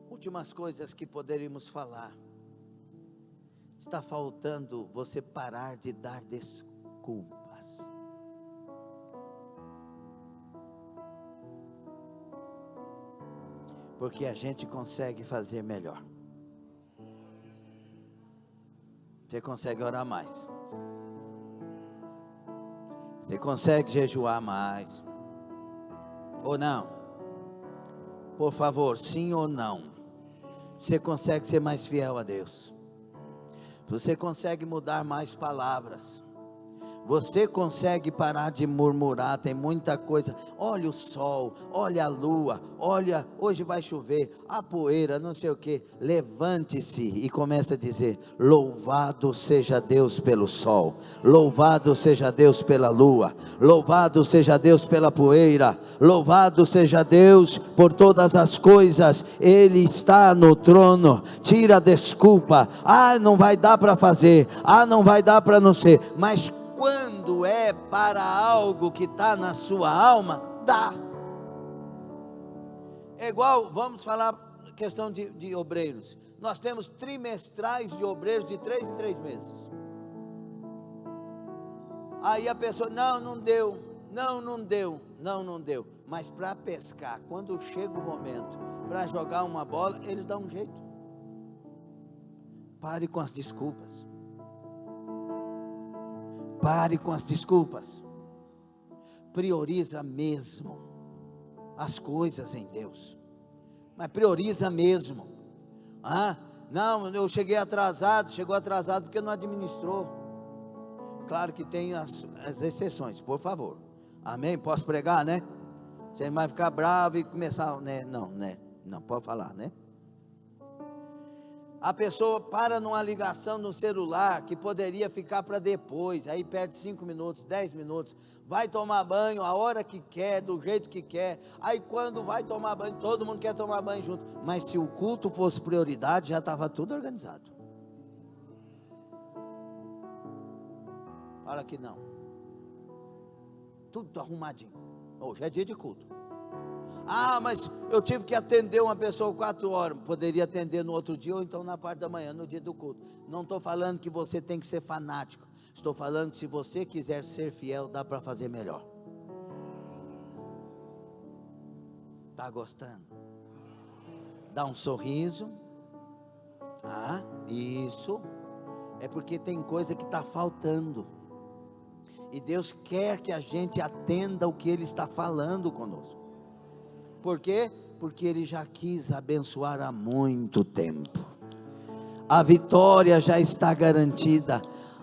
últimas coisas que poderíamos falar: está faltando você parar de dar desculpas. Porque a gente consegue fazer melhor. Você consegue orar mais. Você consegue jejuar mais. Ou não? Por favor, sim ou não? Você consegue ser mais fiel a Deus. Você consegue mudar mais palavras. Você consegue parar de murmurar? Tem muita coisa. Olha o sol, olha a lua, olha, hoje vai chover, a poeira, não sei o que. Levante-se e comece a dizer: louvado seja Deus pelo sol, louvado seja Deus pela lua, louvado seja Deus pela poeira, louvado seja Deus por todas as coisas. Ele está no trono. Tira a desculpa: ah, não vai dar para fazer, ah, não vai dar para não ser. Mas quando é para algo que está na sua alma, dá. É igual, vamos falar questão de obreiros. Nós temos trimestrais de obreiros de 3 em 3 meses. Aí a pessoa, não deu. Mas para pescar, quando chega o momento para jogar uma bola, eles dão um jeito. Pare com as desculpas. Pare com as desculpas. Prioriza mesmo as coisas em Deus. Mas prioriza mesmo. Não, eu cheguei atrasado. Chegou atrasado porque não administrou. Claro que tem as exceções, por favor. Amém? Posso pregar, né? Você vai ficar bravo e começar, né? Não, pode falar, né? A pessoa para numa ligação no celular que poderia ficar para depois, aí perde 5 minutos, 10 minutos, vai tomar banho a hora que quer, do jeito que quer. Aí quando vai tomar banho, todo mundo quer tomar banho junto. Mas se o culto fosse prioridade, já estava tudo organizado. Fala que não. Tudo arrumadinho. Hoje é dia de culto. Mas eu tive que atender uma pessoa 4 horas. Poderia atender no outro dia, ou então na parte da manhã, no dia do culto. Não estou falando que você tem que ser fanático. Estou falando que se você quiser ser fiel, dá para fazer melhor. Está gostando? Dá um sorriso. Isso. É porque tem coisa que está faltando. E Deus quer que a gente atenda o que Ele está falando conosco. Por quê? Porque Ele já quis abençoar há muito tempo. A vitória já está garantida.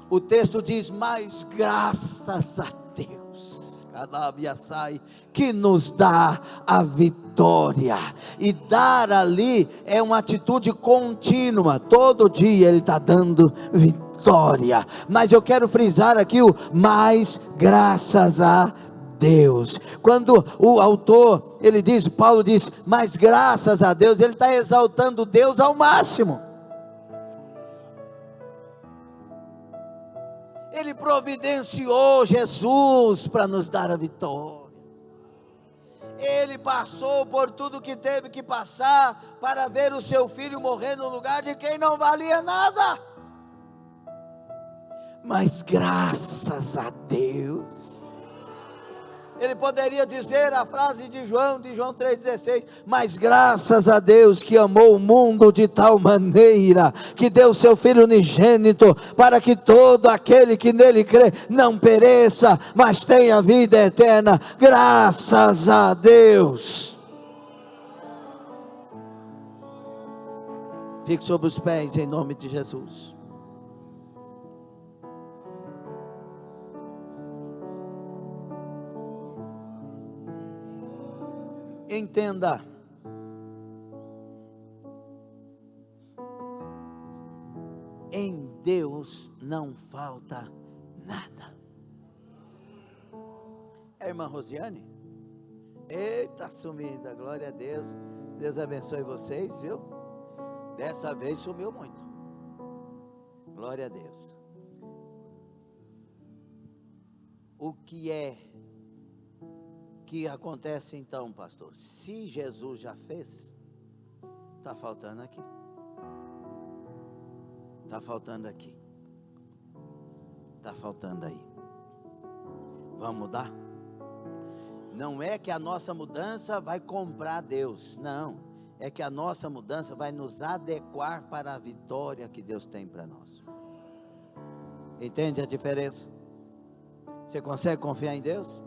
O texto diz: mas graças a Deus, que nos dá a vitória. E dar ali é uma atitude contínua. Todo dia Ele está dando vitória. Mas eu quero frisar aqui o mais graças a Deus. Quando o autor, Paulo diz, mas graças a Deus, ele está exaltando Deus ao máximo. Ele providenciou Jesus para nos dar a vitória. Ele passou por tudo que teve que passar para ver o seu filho morrer no lugar de quem não valia nada. Mas graças a Deus. Ele poderia dizer a frase de João 3,16, mas graças a Deus que amou o mundo de tal maneira, que deu seu Filho unigênito, para que todo aquele que nele crê, não pereça, mas tenha vida eterna. Graças a Deus. Fique sobre os pés em nome de Jesus. Entenda, em Deus não falta nada. É a irmã Rosiane? Eita, sumida, glória a Deus. Deus abençoe vocês, viu? Dessa vez sumiu muito. Glória a Deus. O que acontece então, pastor? Se Jesus já fez, está faltando aqui. Está faltando aqui. Está faltando aí. Vamos mudar? Não é que a nossa mudança vai comprar Deus, não. É que a nossa mudança vai nos adequar para a vitória que Deus tem para nós. Entende a diferença? Você consegue confiar em Deus?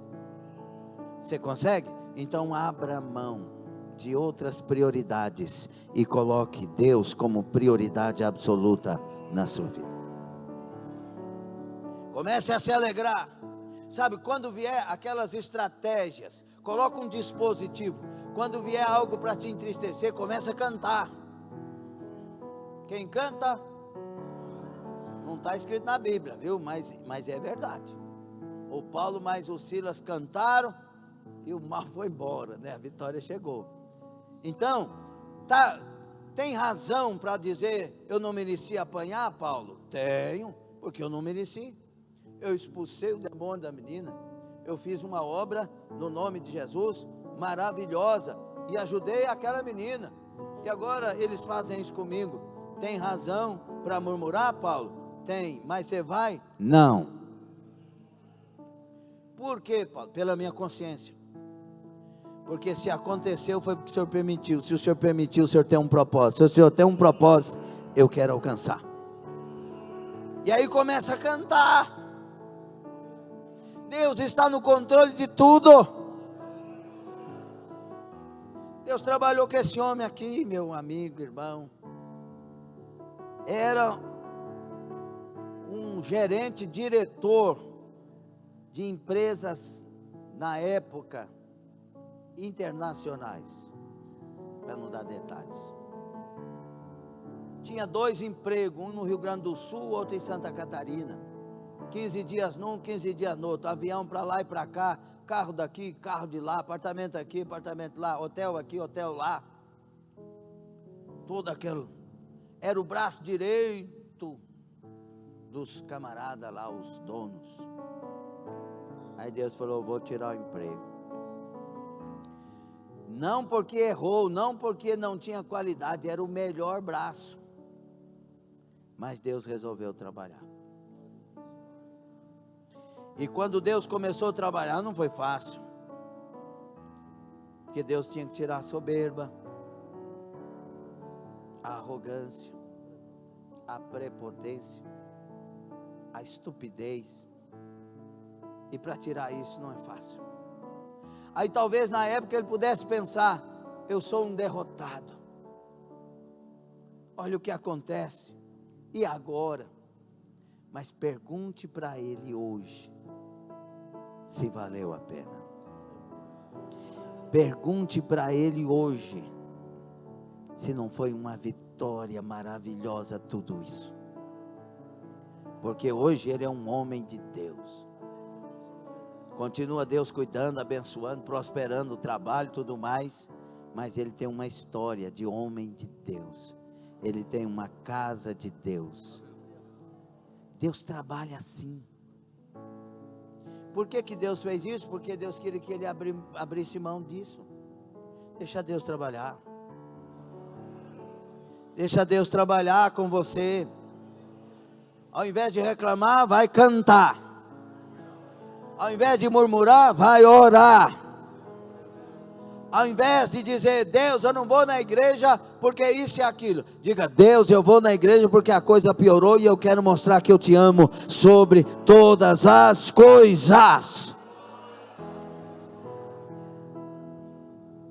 Você consegue? Então abra mão de outras prioridades e coloque Deus como prioridade absoluta na sua vida. Comece a se alegrar. Sabe, quando vier aquelas estratégias, coloca um dispositivo. Quando vier algo para te entristecer, começa a cantar. Quem canta, não está escrito na Bíblia, viu? Mas é verdade. O Paulo mais o Silas cantaram e o mal foi embora, né? A vitória chegou. Então, tem razão para dizer, eu não mereci apanhar, Paulo? Tenho, porque eu não mereci. Eu expulsei o demônio da menina, eu fiz uma obra no nome de Jesus, maravilhosa, e ajudei aquela menina, e agora eles fazem isso comigo. Tem razão para murmurar, Paulo? Tem, mas você vai? Não. Por quê, Paulo? Pela minha consciência. Porque se aconteceu foi porque o Senhor permitiu. Se o Senhor permitiu, o Senhor tem um propósito. Se o Senhor tem um propósito, eu quero alcançar. E aí começa a cantar. Deus está no controle de tudo. Deus trabalhou com esse homem aqui, meu amigo, irmão. Era um gerente, diretor de empresas na época internacionais, para não dar detalhes. Tinha 2 empregos, um no Rio Grande do Sul, outro em Santa Catarina. 15 dias num, 15 dias no outro, avião para lá e para cá, carro daqui, carro de lá, apartamento aqui, apartamento lá, hotel aqui, hotel lá. Todo aquele, era o braço direito dos camaradas lá, os donos. Aí Deus falou, vou tirar o emprego. Não porque errou, não porque não tinha qualidade, era o melhor braço. Mas Deus resolveu trabalhar. E quando Deus começou a trabalhar, não foi fácil. Porque Deus tinha que tirar a soberba, a arrogância, a prepotência, a estupidez. E para tirar isso não é fácil. Aí talvez na época ele pudesse pensar, eu sou um derrotado. Olha o que acontece. E agora? Mas pergunte para ele hoje, se valeu a pena. Pergunte para ele hoje, se não foi uma vitória maravilhosa tudo isso. Porque hoje ele é um homem de Deus. Continua Deus cuidando, abençoando, prosperando o trabalho e tudo mais. Mas ele tem uma história de homem de Deus. Ele tem uma casa de Deus. Deus trabalha assim. Por que que Deus fez isso? Porque Deus queria que ele abrisse mão disso. Deixa Deus trabalhar. Deixa Deus trabalhar com você. Ao invés de reclamar, vai cantar. Ao invés de murmurar, vai orar. Ao invés de dizer, Deus, eu não vou na igreja porque isso e aquilo. Diga, Deus, eu vou na igreja porque a coisa piorou e eu quero mostrar que eu te amo sobre todas as coisas.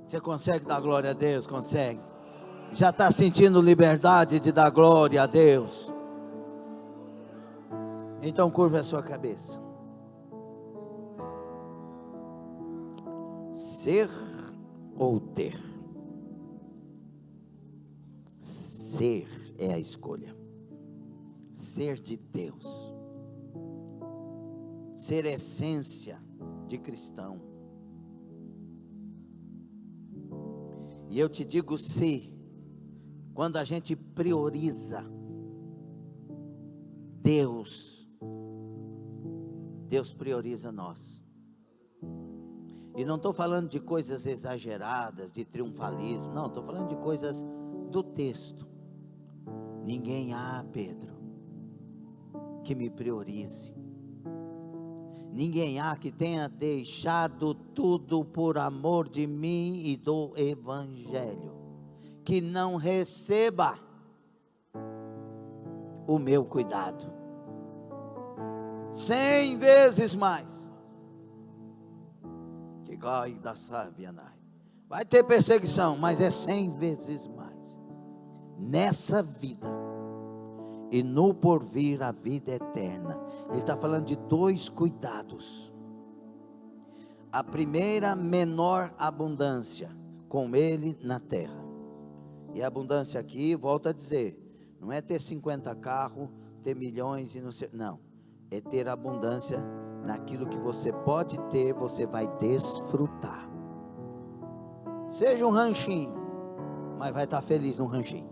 Você consegue dar glória a Deus? Consegue? Já está sentindo liberdade de dar glória a Deus? Então curva a sua cabeça. Ser ou ter? Ser é a escolha. Ser de Deus. Ser essência de cristão. E eu te digo, se quando a gente prioriza Deus prioriza nós. E não estou falando de coisas exageradas, de triunfalismo, não, estou falando de coisas do texto. Ninguém há, Pedro, que me priorize. Ninguém há que tenha deixado tudo por amor de mim e do Evangelho, que não receba o meu cuidado. 100 vezes mais. Vai ter perseguição, mas é 100 vezes mais. Nessa vida, e no porvir a vida eterna. Ele está falando de dois cuidados. A primeira, menor abundância com ele na terra. E a abundância aqui, volto a dizer, não é ter 50 carros, ter milhões e não sei, não. É ter abundância naquilo que você pode ter, você vai desfrutar. Seja um ranchinho, mas vai estar feliz no ranchinho.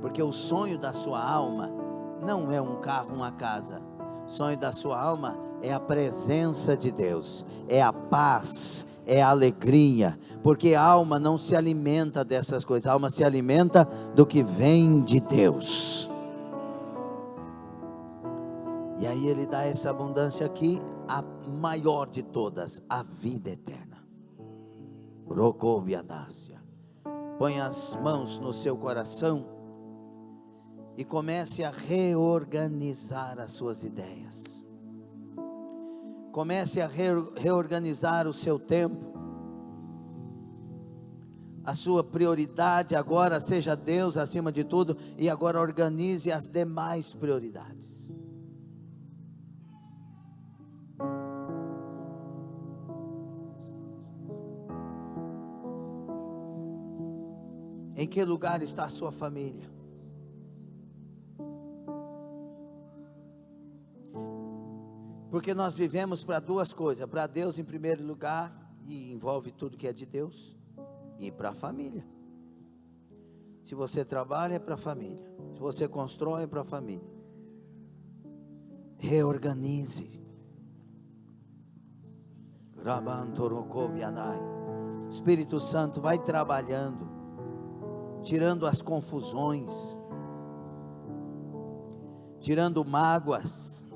Porque o sonho da sua alma não é um carro, uma casa. O sonho da sua alma é a presença de Deus, é a paz, é a alegria. Porque a alma não se alimenta dessas coisas, a alma se alimenta do que vem de Deus. E aí ele dá essa abundância aqui, a maior de todas, a vida eterna. Põe as mãos no seu coração e comece a reorganizar as suas ideias. Comece a reorganizar o seu tempo. A sua prioridade agora seja Deus acima de tudo, e agora organize as demais prioridades. Em que lugar está a sua família? Porque nós vivemos para duas coisas: para Deus em primeiro lugar, e envolve tudo que é de Deus, e para a família. Se você trabalha, é para a família. Se você constrói, é para a família. Reorganize. Espírito Santo vai trabalhando, tirando as confusões, tirando mágoas,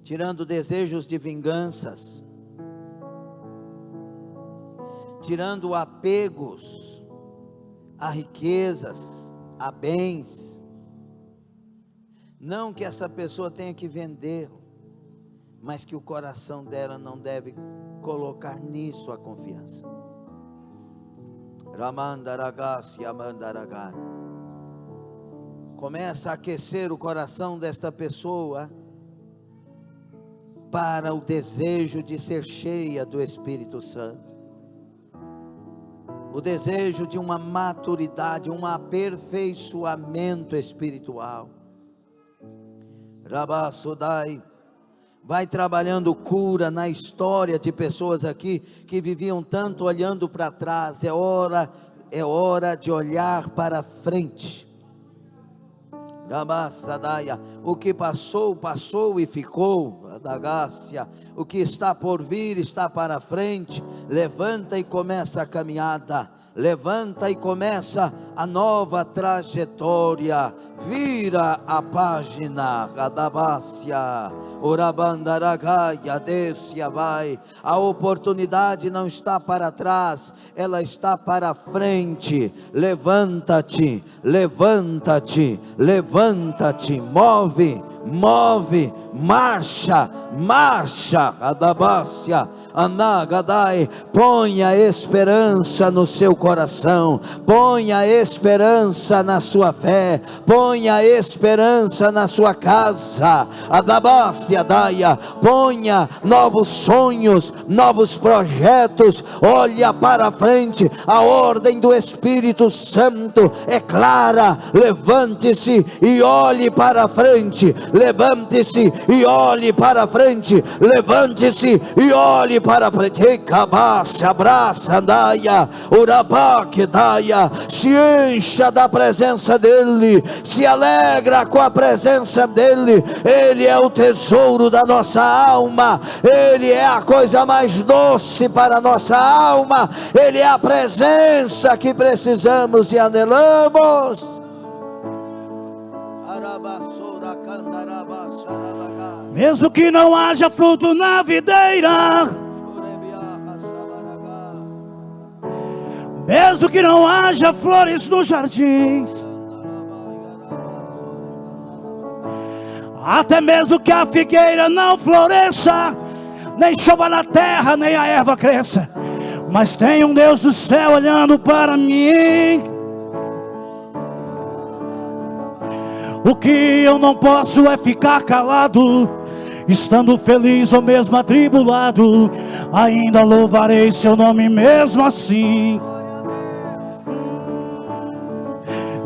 tirando desejos de vinganças, tirando apegos a riquezas, a bens. Não que essa pessoa tenha que vender, mas que o coração dela não deve colocar nisso a confiança. Começa a aquecer o coração desta pessoa para o desejo de ser cheia do Espírito Santo, o desejo de uma maturidade, um aperfeiçoamento espiritual. Vai trabalhando cura na história de pessoas aqui que viviam tanto olhando para trás. É hora de olhar para frente. O que passou, passou e ficou. O que está por vir está para frente. Levanta e começa a caminhada. Levanta e começa a nova trajetória. Vira a página. A oportunidade não está para trás, ela está para frente. Levanta-te, levanta-te, levanta-te, move, move, marcha, marcha. Anagadai, ponha esperança no seu coração, ponha esperança na sua fé, ponha esperança na sua casa. Adabastia daia, ponha novos sonhos, novos projetos. Olha para frente, a ordem do Espírito Santo é clara. Levante-se e olhe para frente, levante-se e olhe para frente, levante-se e olhe para frente. Cabaça, abraça, andaia, urabaque, daia. Se encha da presença dele, se alegra com a presença dele. Ele é o tesouro da nossa alma, ele é a coisa mais doce para a nossa alma, ele é a presença que precisamos e anelamos. Mesmo que não haja fruto na videira, mesmo que não haja flores nos jardins, até mesmo que a figueira não floresça, nem chova na terra, nem a erva cresça, mas tem um Deus do céu olhando para mim. O que eu não posso é ficar calado, estando feliz ou mesmo atribulado, ainda louvarei seu nome mesmo assim.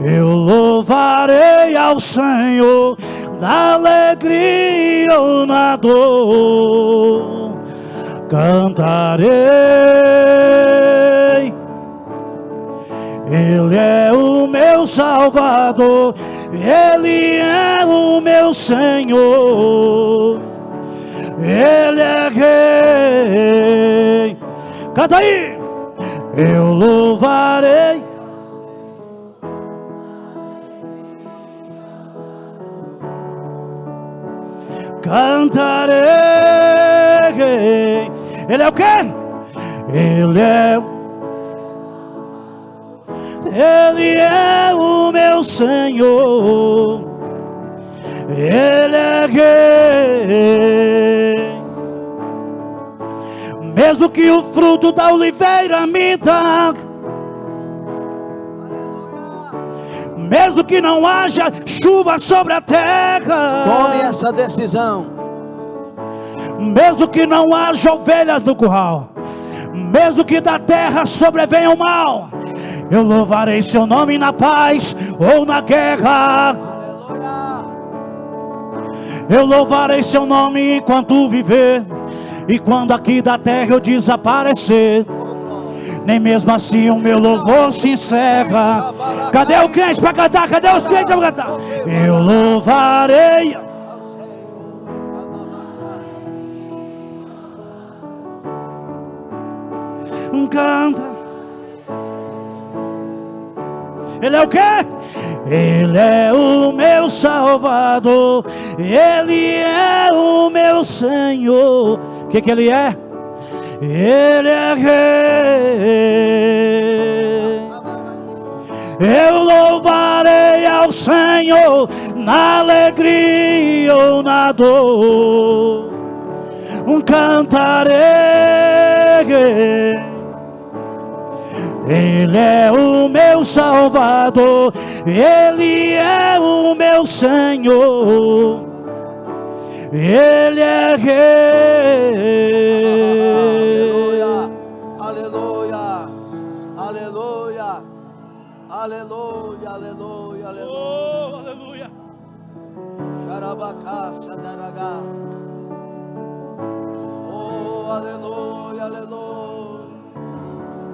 Eu louvarei ao Senhor na alegria ou na dor, cantarei. Ele é o meu Salvador, Ele é o meu Senhor, Ele é Rei. Canta aí! Eu louvarei. Cantarei. Ele é o quê? Ele é o meu Senhor, Ele é Rei. Mesmo que o fruto da oliveira minta, mesmo que não haja chuva sobre a terra, tome essa decisão. Mesmo que não haja ovelhas no curral, mesmo que da terra sobrevenha o mal, eu louvarei seu nome na paz ou na guerra. Aleluia. Eu louvarei seu nome enquanto viver, e quando aqui da terra eu desaparecer, nem mesmo assim o meu louvor se encerra. Cadê o crente para cantar? Cadê os crentes para cantar? Eu louvarei. Canta. Ele é o quê? Ele é o meu Salvador, Ele é o meu Senhor. O que Ele é? Ele é Rei. Eu louvarei ao Senhor na alegria ou na dor, cantarei. Ele é o meu Salvador, Ele é o meu Senhor, Ele é Rei. Aleluia, aleluia, aleluia, aleluia, aleluia, aleluia. Oh, aleluia. Xarabacá, xandaragá. Oh, aleluia, aleluia.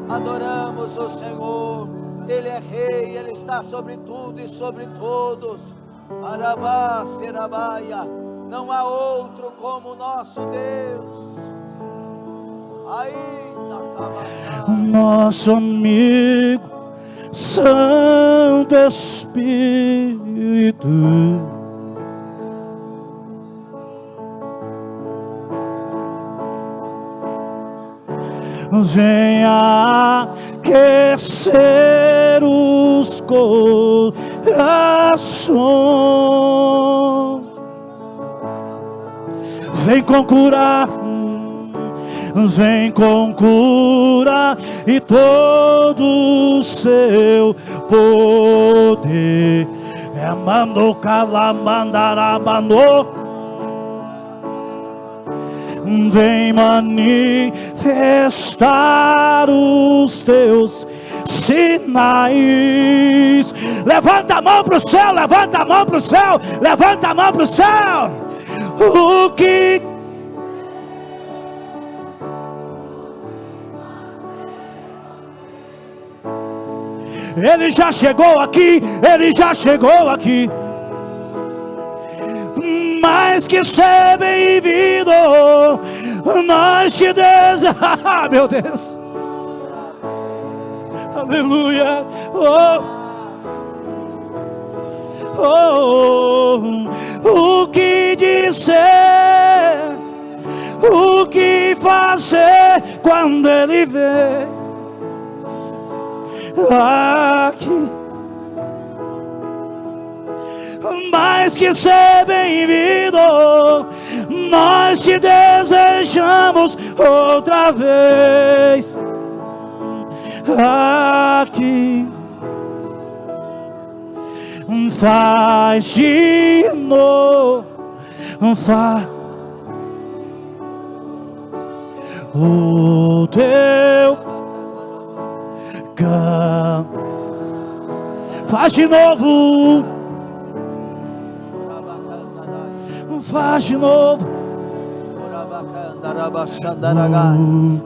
Adoramos o Senhor, Ele é Rei, Ele está sobre tudo e sobre todos. Arabá, Serabaia, não há outro como o nosso Deus. Ainda nosso amigo, Santo Espírito, venha aquecer os corações, vem com cura, vem com cura e todo o seu poder. É mando calamandarabano. Vem manifestar os teus sinais. Levanta a mão para o céu, levanta a mão para o céu, levanta a mão para o céu. O que Ele já chegou aqui, Ele já chegou aqui. Mais que ser bem-vindo, nós te desejamos. Meu Deus, aleluia. O que dizer, o que fazer quando Ele vem aqui. Mais que ser bem-vindo, nós te desejamos outra vez. aqui. Faz de novo, faz o teu canto, faz de novo, faz de novo.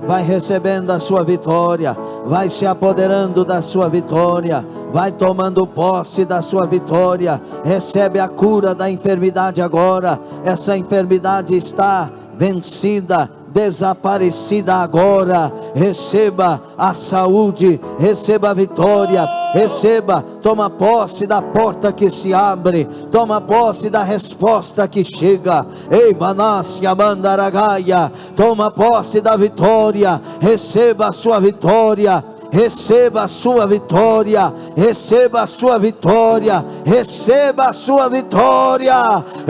Vai recebendo a sua vitória, vai se apoderando da sua vitória, vai tomando posse da sua vitória. Recebe a cura da enfermidade agora. Essa enfermidade está vencida, desaparecida agora. Receba a saúde, receba a vitória, receba, toma posse da porta que se abre, toma posse da resposta que chega. Ei, Manassia Mandaragaia, toma posse da vitória, receba a sua vitória. Receba a sua vitória, receba a sua vitória, receba a sua vitória,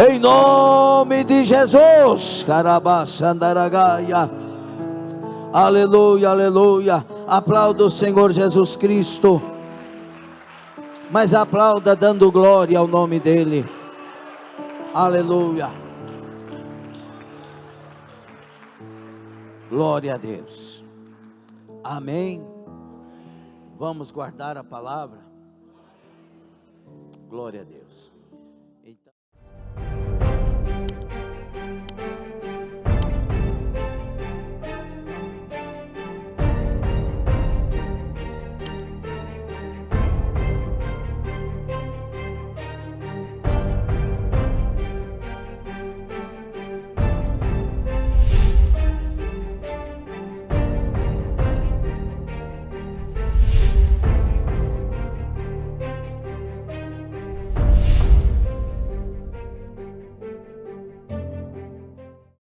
em nome de Jesus. Carabachandaragaia. Aleluia, aleluia. Aplauda o Senhor Jesus Cristo, mas aplauda dando glória ao nome dele. Aleluia. Glória a Deus. Amém. Vamos guardar a palavra. Glória a Deus.